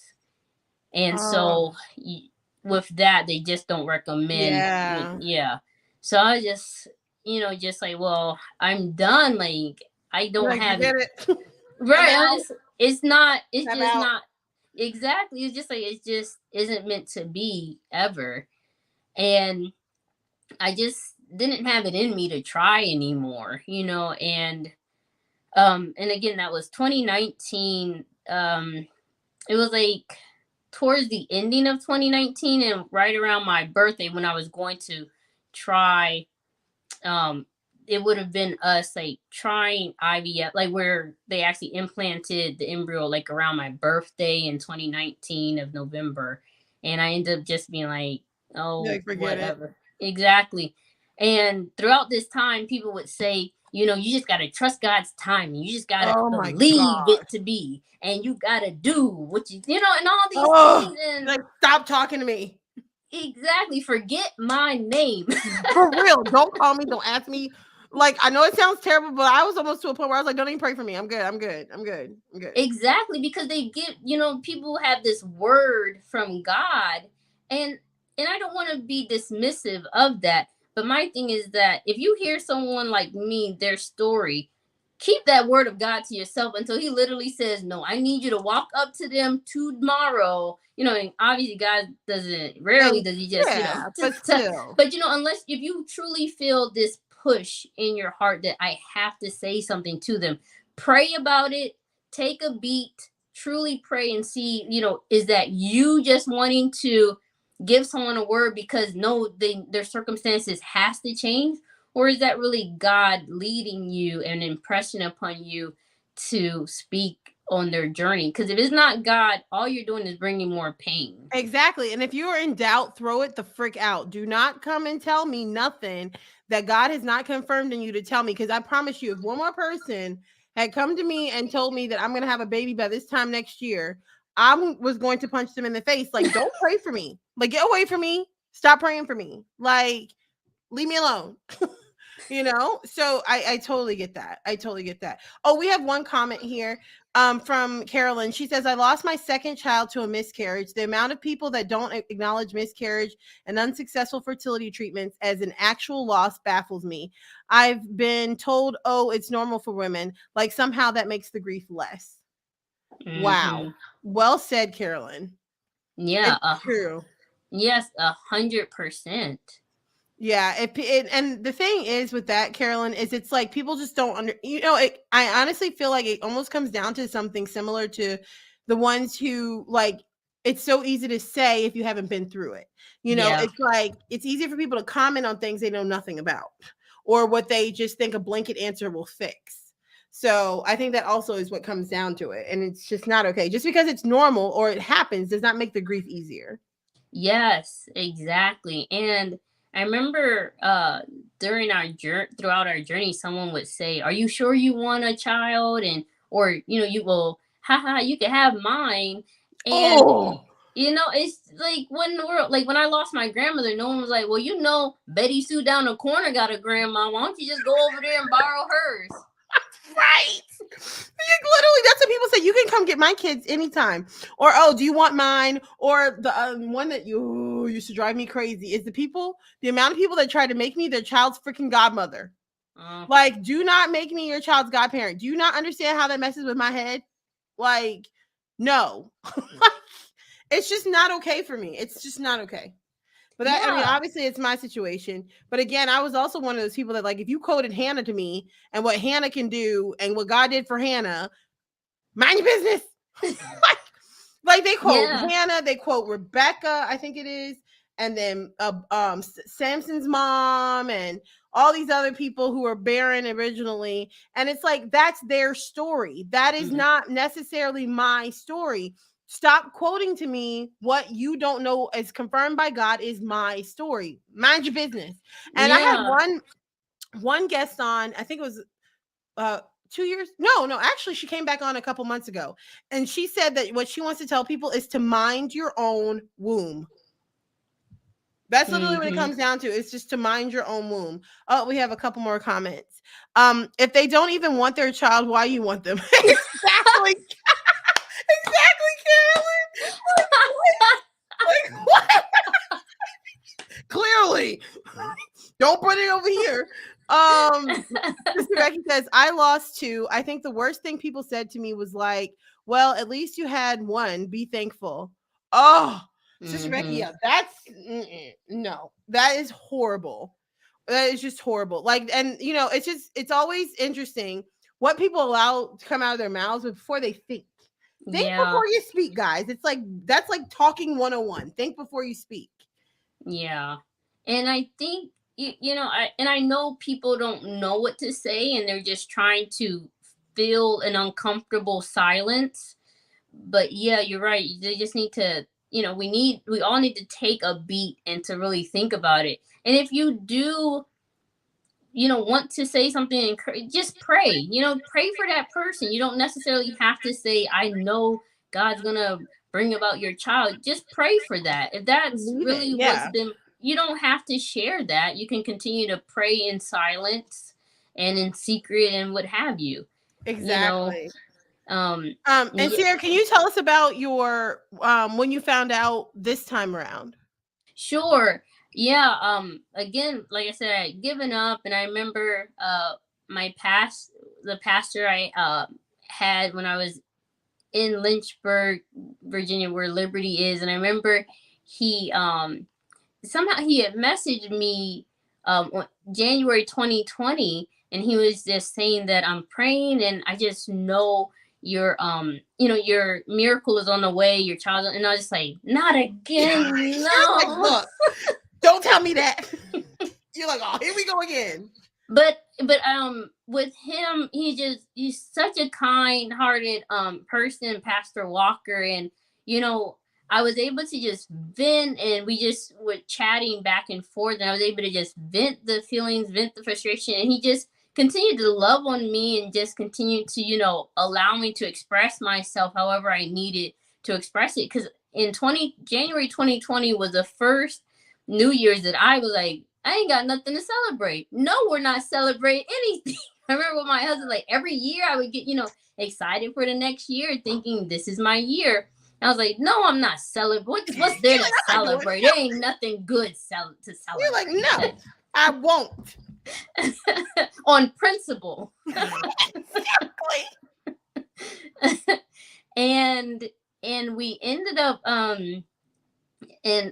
And so with that, they just don't recommend. Yeah. So I just, just like, well, I'm done. Like, I don't
like,
have
it.
Right. It's not, it's
I'm
just
out.
not. Exactly. It's just like, it just isn't meant to be ever. And I just didn't have it in me to try anymore, and again, that was 2019. It was like towards the ending of 2019 and right around my birthday when I was going to try, it would have been us like trying IVF, like where they actually implanted the embryo like around my birthday in 2019 of November. And I ended up just being like, oh,
like, forget
whatever. Exactly. And throughout this time, people would say, you just got to trust God's timing. You just got to believe it to be. And you got to do what you, and all these things. And
like, stop talking to me.
Exactly. Forget my name.
For real. Don't call me. Don't ask me. Like, I know it sounds terrible, but I was almost to a point where I was like, don't even pray for me. I'm good. I'm good. I'm good. I'm good.
Exactly. Because they get, people have this word from God, and I don't want to be dismissive of that. But my thing is that if you hear someone like me, their story, keep that word of God to yourself until he literally says, no, I need you to walk up to them tomorrow. And obviously God rarely does he just,
but still.
But, unless if you truly feel this push in your heart that I have to say something to them, pray about it, take a beat, truly pray and see, is that you just wanting to give someone a word because no, their circumstances has to change, or is that really God leading you and impression upon you to speak on their journey? Because if it's not God, all you're doing is bringing more pain.
Exactly. And if you are in doubt, throw it the frick out. Do not come and tell me nothing that God has not confirmed in you to tell me. Because I promise you, if one more person had come to me and told me that I'm going to have a baby by this time next year, I was going to punch them in the face. Like, don't pray for me. Like, get away from me. Stop praying for me. Like, leave me alone. So I totally get that. I totally get that. Oh, we have one comment here from Carolyn. She says, I lost my second child to a miscarriage. The amount of people that don't acknowledge miscarriage and unsuccessful fertility treatments as an actual loss baffles me. I've been told, oh, it's normal for women, like somehow that makes the grief less. Wow. Well said, Carolyn.
Yeah.
It's true.
Yes, 100%.
Yeah, and the thing is with that, Carolyn, is it's like people just don't I honestly feel like it almost comes down to something similar to the ones who like it's so easy to say if you haven't been through it.
Yeah.
It's like it's easy for people to comment on things they know nothing about or what they just think a blanket answer will fix. So I think that also is what comes down to it. And it's just not okay. Just because it's normal or it happens does not make the grief easier.
Yes, exactly. And I remember during throughout our journey, someone would say, "Are you sure you want a child?" And or you will, haha, you can have mine. And it's like when I lost my grandmother, no one was like, "Well, Betty Sue down the corner got a grandma. Why don't you just go over there and borrow hers?"
Right. Literally, that's what people say. You can come get my kids anytime. Or, oh, do you want mine? Or the one that used to drive me crazy is the amount of people that try to make me their child's freaking godmother. Like, do not make me your child's godparent. Do you not understand how that messes with my head? Like, no. It's just not okay for me. It's just not okay. But that, I mean, obviously it's my situation. But again, I was also one of those people that, like, if you quoted Hannah to me and what Hannah can do and what God did for Hannah, mind your business. like they quote Hannah, they quote Rebecca, I think it is, and then Samson's mom and all these other people who were barren originally. And it's like, that's their story. That is not necessarily my story. Stop quoting to me what you don't know is confirmed by God is my story. Mind your business. And I had one guest on, I think it was 2 years. No, actually she came back on a couple months ago. And she said that what she wants to tell people is to mind your own womb. That's literally what it comes down to. It's just to mind your own womb. Oh, we have a couple more comments. If they don't even want their child, why you want them? Exactly. Exactly, Carolyn. Like what? Clearly. Don't put it over here. Sister Becky says, I lost 2. I think the worst thing people said to me was like, well, at least you had 1. Be thankful. Oh, Sister Becky, yeah, that's no, that is horrible. That is just horrible. Like, and it's always interesting what people allow to come out of their mouths before they think. Think before you speak, guys. It's like that's like talking 101. Think before you speak.
Yeah. And I think I know people don't know what to say and they're just trying to fill an uncomfortable silence. But yeah, you're right. They just need to, we all need to take a beat and to really think about it. And if you do want to say something, just pray. Pray for that person. You don't necessarily have to say, I know God's gonna bring about your child. Just pray for that. If that's really what's been, you don't have to share that. You can continue to pray in silence and in secret and what have you.
Exactly.
And
Ciara, can you tell us about your when you found out this time around?
Sure. Yeah. Again, like I said, I had given up, and I remember the pastor I had when I was in Lynchburg, Virginia, where Liberty is, and I remember he somehow he had messaged me on January 2020, and he was just saying that I'm praying, and I just know your miracle is on the way, your child, and I was just like, not again,
You're like,
no.
look, don't tell me that. You're like, oh, here we go again.
But with him, he's such a kind-hearted person, Pastor Walker, and I was able to just vent, and we just were chatting back and forth, and I was able to just vent the feelings, vent the frustration, and he just continued to love on me and just continued to allow me to express myself however I needed to express it. Because in January 2020 was the first New Year's that I was like, I ain't got nothing to celebrate. No, we're not celebrating anything. I remember with my husband, like every year I would get, excited for the next year, thinking this is my year. And I was like, no, I'm not celebrating. What's there to celebrate? There ain't nothing good to celebrate.
You're like, no, I won't.
On principle. and we ended up and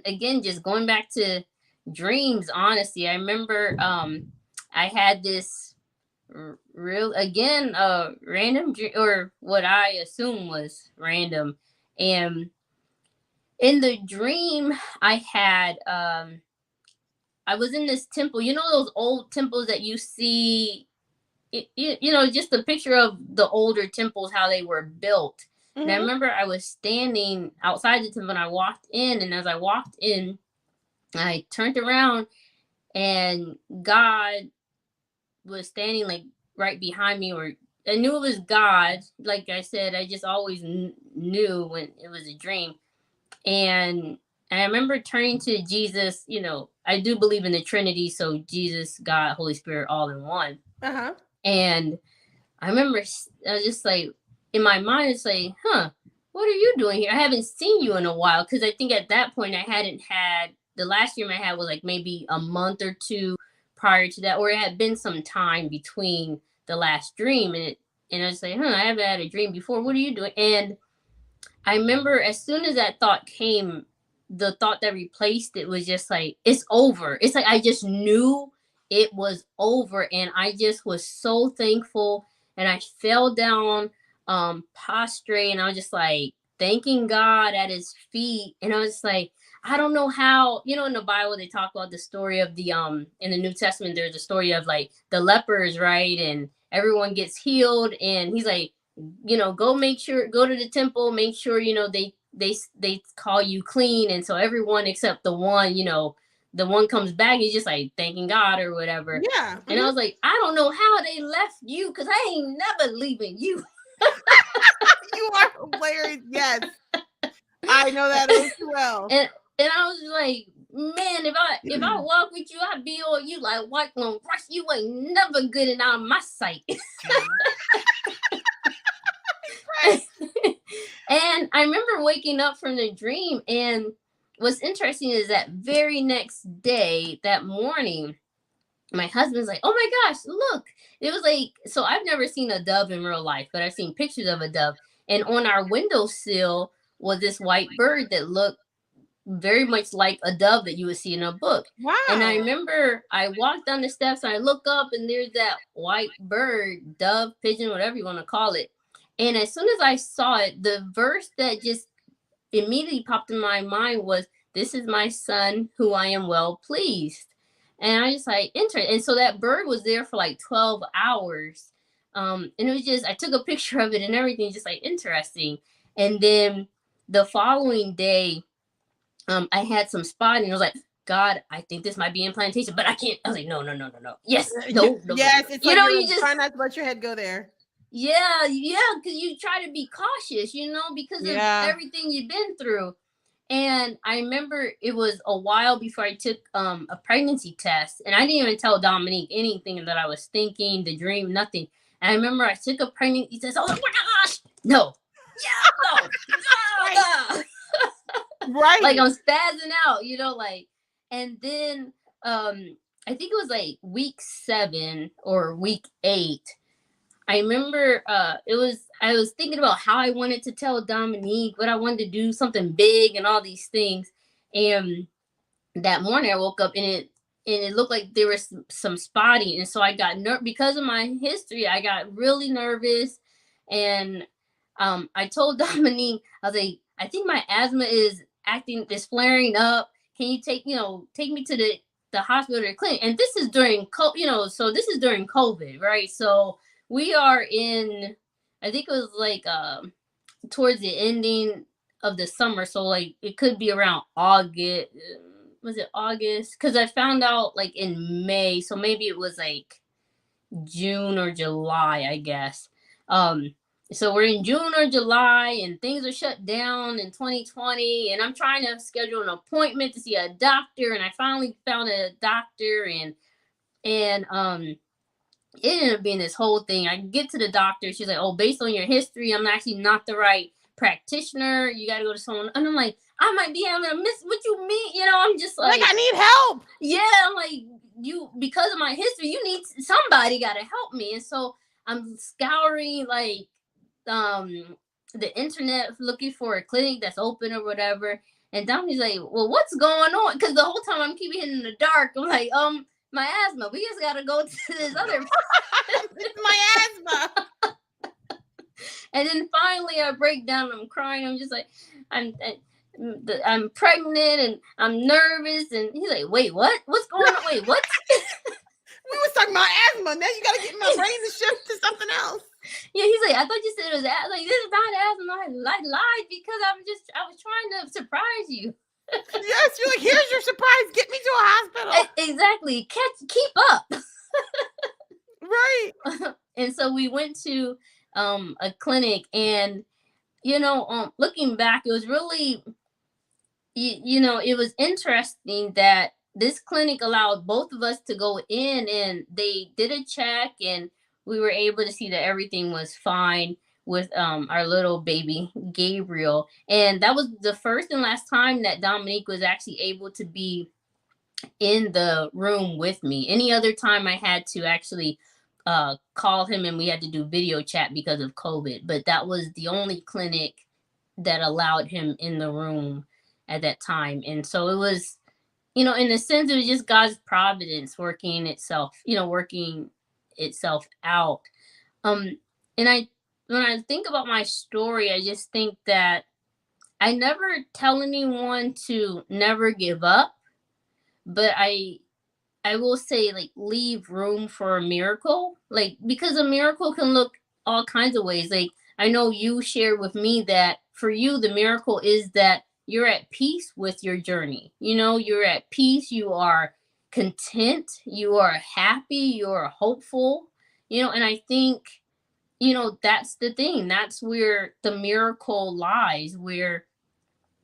again, just going back to dreams, honestly, I remember I had this random dream, or what I assume was random, and in the dream I had I was in this temple, those old temples that you see, just a picture of the older temples, how they were built. Mm-hmm. And I remember I was standing outside the temple and I walked in, and as I walked in, I turned around and God was standing like right behind me, or I knew it was God. Like I said, I just always knew when it was a dream. And I remember turning to Jesus. I do believe in the Trinity, so Jesus, God, Holy Spirit, all in one.
Uh-huh.
And I remember I was just like, in my mind, it's like, what are you doing here? I haven't seen you in a while, because I think at that point I hadn't had, the last dream I had was like maybe a month or two prior to that, or it had been some time between the last dream, and I was like, I haven't had a dream before. What are you doing? And I remember as soon as that thought came, the thought that replaced it was just like, it's over. It's like I just knew it was over, and I just was so thankful, and I fell down prostrate, and I was just like thanking God at his feet, and I was like, I don't know how, in the Bible they talk about the story of the in the New Testament, there's a story of like the lepers, right? And everyone gets healed, and he's like, go to the temple, make sure they call you clean. And so everyone except the one comes back, he's just like thanking God or whatever.
Yeah.
And I was like, I don't know how they left you, because I ain't never leaving you.
You are hilarious. Yes, I know that as well.
And I was like, man, if I walk with you, I be on you like white on brush. You ain't never good and out of my sight. And I remember waking up from the dream, and what's interesting is that very next day, that morning, my husband's like, oh my gosh, look. It was like, so I've never seen a dove in real life, but I've seen pictures of a dove. And on our windowsill was this white bird that looked very much like a dove that you would see in a book.
Wow.
And I remember I walked down the steps and I look up, and there's that white bird, dove, pigeon, whatever you want to call it. And as soon as I saw it, the verse that just immediately popped in my mind was, this is my son who I am well pleased. And I just like, interesting. And so that bird was there for like 12 hours. And it was just, I took a picture of it and everything, just like interesting. And then the following day, I had some spotting. I was like, God, I think this might be implantation, but I can't. I was like, no. Yes, no.
Yes, it's like you just try not to let your head go there.
Yeah, because you try to be cautious, because of everything you've been through. And I remember it was a while before I took a pregnancy test, and I didn't even tell Dominique anything that I was thinking, the dream, nothing. And I remember I took a pregnancy test. I was like, oh my gosh, no. Right. Like I'm spazzing out, and then I think it was like week 7 or week 8. I remember I was thinking about how I wanted to tell Dominique, what I wanted to do, something big and all these things. And that morning I woke up and it looked like there was some spotting. And so I got because of my history, I got really nervous, and I told Dominique, I was like, I think my asthma is flaring up. Can you take me to the hospital or the clinic? And this is during so this is during COVID, right? So we are in, I think it was like towards the ending of the summer, so like it could be around August. Was it August? Because I found out like in May, so maybe it was like June or July, I guess. Um, so we're in June or July, and things are shut down in 2020. And I'm trying to schedule an appointment to see a doctor, and I finally found a doctor, and it ended up being this whole thing. I get to the doctor, she's like, "Oh, based on your history, I'm actually not the right practitioner. You got to go to someone." And I'm like, "I might be having a miss. What you mean?" I'm just
Like, I need help.
yeah, I'm like, you, because of my history, you need somebody got to help me. And so I'm scouring like the internet looking for a clinic that's open or whatever. And Dominic's like, "Well, what's going on?" Because the whole time I'm keeping hitting in the dark. I'm like, my asthma. We just gotta go to this other.
It's my asthma.
And then finally I break down. I'm crying. I'm just like, I'm pregnant and I'm nervous. And he's like, "Wait, what? What's going on? Wait, what?"
We was talking about asthma. Now you gotta get my brain to shift to something else.
Yeah, he's like, "I thought you said it was asthma." Like, this is not asthma. I lied because I was trying to surprise you.
Yes, you're like, "Here's your surprise. Get me to a hospital."
Exactly. Keep up.
Right.
And so we went to a clinic, and looking back, it was really it was interesting that this clinic allowed both of us to go in, and they did a check, and we were able to see that everything was fine with our little baby Gabriel. And that was the first and last time that Dominique was actually able to be in the room with me. Any other time I had to actually call him, and we had to do video chat because of COVID. But that was the only clinic that allowed him in the room at that time. And so it was, in a sense, it was just God's providence working itself out. And when I think about my story, I just think that I never tell anyone to never give up, but I will say, like, leave room for a miracle, like, because a miracle can look all kinds of ways. Like, I know you shared with me that for you the miracle is that you're at peace with your journey. You're at peace, you are content, you are happy, you're hopeful. And I think that's the thing. That's where the miracle lies, where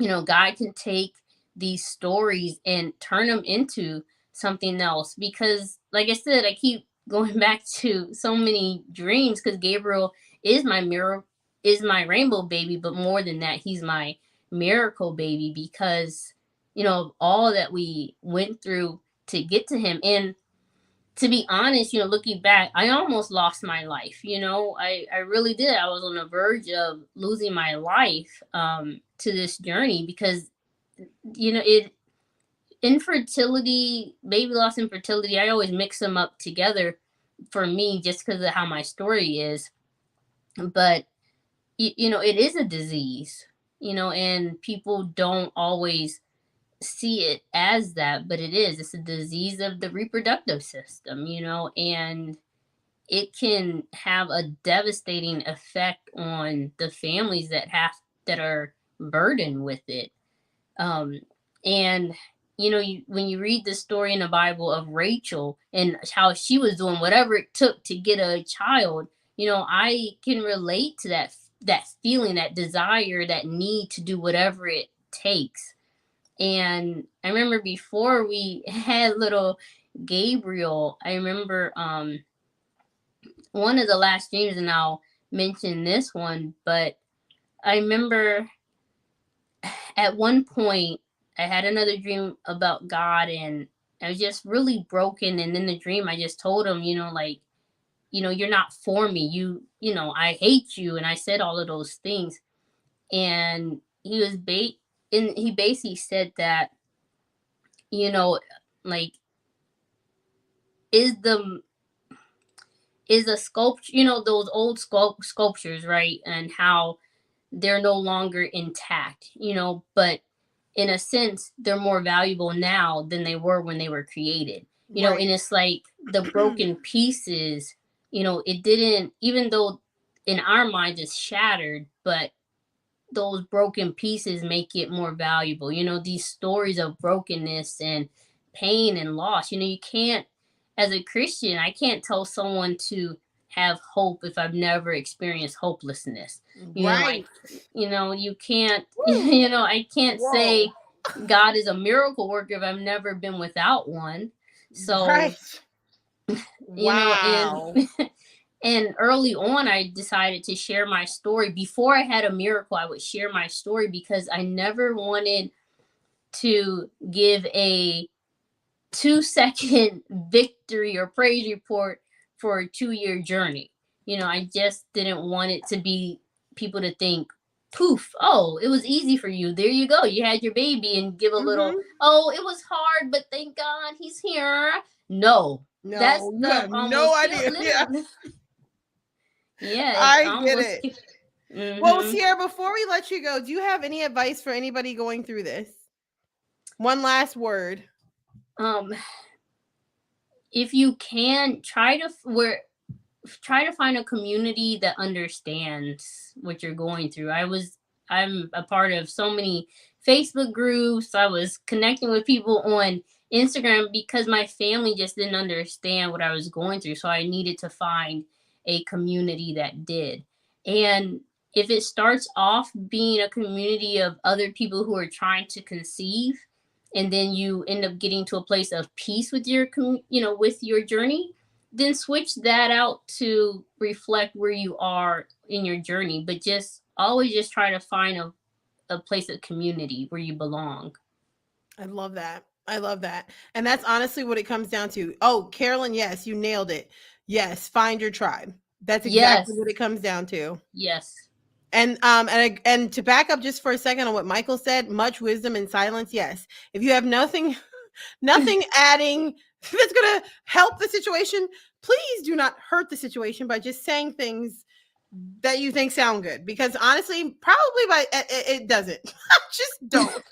God can take these stories and turn them into something else. Because, like I said, I keep going back to so many dreams, because Gabriel is my mirror, is my rainbow baby, but more than that, he's my miracle baby, because of all that we went through to get to him. And to be honest, looking back, I almost lost my life. I really did. I was on the verge of losing my life to this journey, because it infertility, baby loss, infertility, I always mix them up together for me, just because of how my story is. But it is a disease, and people don't always see it as that, but it is. It's a disease of the reproductive system, and it can have a devastating effect on the families that are burdened with it. And when you read the story in the Bible of Rachel and how she was doing whatever it took to get a child, I can relate to that feeling, that desire, that need to do whatever it takes. And I remember before we had little Gabriel, I remember one of the last dreams, and I'll mention this one, but I remember at one point I had another dream about God, and I was just really broken. And in the dream, I just told him, like, you're not for me. I hate you. And I said all of those things. And he basically said that, like, is a sculpture, those old sculptures, right? And how they're no longer intact, but in a sense, they're more valuable now than they were when they were created.
Right.
And it's like the broken pieces, it didn't, even though in our minds it's shattered, but those broken pieces make it more valuable. These stories of brokenness and pain and loss, you can't, as a Christian, I can't tell someone to have hope if I've never experienced hopelessness.
Right.
You can't,
Woo.
I can't
Whoa.
say God is a miracle worker if I've never been without one. So,
Right.
and
Wow.
and early on I decided to share my story. Before I had a miracle, I would share my story because I never wanted to give a 2-second victory or praise report for a 2-year journey. I just didn't want it to be people to think, poof, oh, it was easy for you. There you go. You had your baby, and give a little, oh, it was hard, but thank God he's here. No, that
No, you
stuff
have no
almost killed,
idea. Yeah,
literally. Yeah, it
I get
almost
it.
killed.
Well,
Mm-hmm.
Ciara, before we let you go, do you have any advice for anybody going through this? One last word.
Um, if you can try to find a community that understands what you're going through. I'm a part of so many Facebook groups. I was connecting with people on Instagram because my family just didn't understand what I was going through. So I needed to find a community that did. And if it starts off being a community of other people who are trying to conceive, and then you end up getting to a place of peace with with your journey, then switch that out to reflect where you are in your journey. But just always just try to find a place of community where you belong.
I love that. I love that. And that's honestly what it comes down to. Oh, Carolyn, yes, you nailed it. Yes, find your tribe. That's exactly
Yes.
what it comes down to.
Yes.
And to back up just for a second on what Michael said, much wisdom in silence. Yes. If you have nothing adding that's going to help the situation, please do not hurt the situation by just saying things that you think sound good, because honestly, probably it doesn't. Just don't.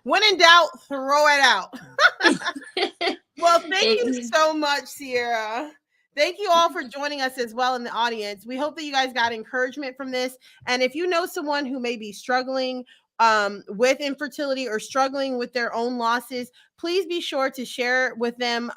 When in doubt, throw it out. Well, thank you so much, Ciara. Thank you all for joining us as well in the audience. We hope that you guys got encouragement from this. And if you know someone who may be struggling with infertility or struggling with their own losses, please be sure to share with them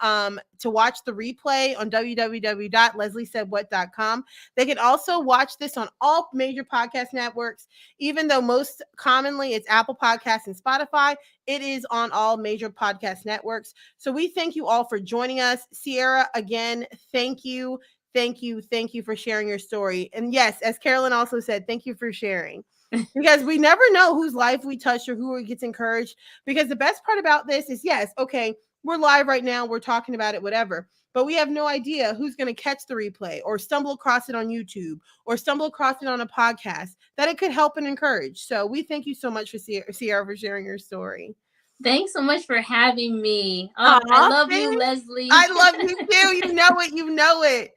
to watch the replay on www.lesliesaidwhat.com. They can also watch this on all major podcast networks, even though most commonly it's Apple Podcasts and Spotify. It is on all major podcast networks. So we thank you all for joining us. Ciara, again, thank you. Thank you. Thank you for sharing your story. And yes, as Carolyn also said, thank you for sharing. Because we never know whose life we touch or who gets encouraged. Because the best part about this is, yes, okay, we're live right now, we're talking about it, whatever. But we have no idea who's going to catch the replay or stumble across it on YouTube or stumble across it on a podcast that it could help and encourage. So we thank you so much for Ciara for sharing your story.
Thanks so much for having me. Oh, I love you, Leslie.
I love you too. You know it. You know it.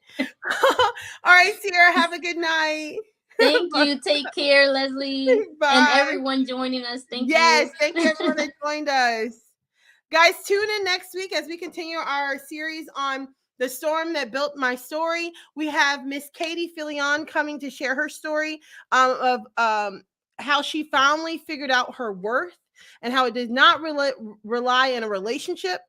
All right, Ciara, have a good night.
Thank you. Take care, Leslie.
Bye.
And everyone joining us. Thank you.
Yes, thank you everyone that joined us. Guys, tune in next week as we continue our series on the storm that built my story. We have Miss Katie Filion coming to share her story of how she finally figured out her worth and how it did not rely on a relationship.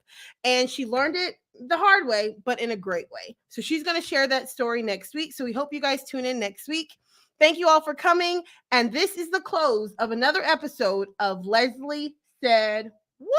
And she learned it the hard way, but in a great way. So she's going to share that story next week. So we hope you guys tune in next week. Thank you all for coming. And this is the close of another episode of Leslie Said What?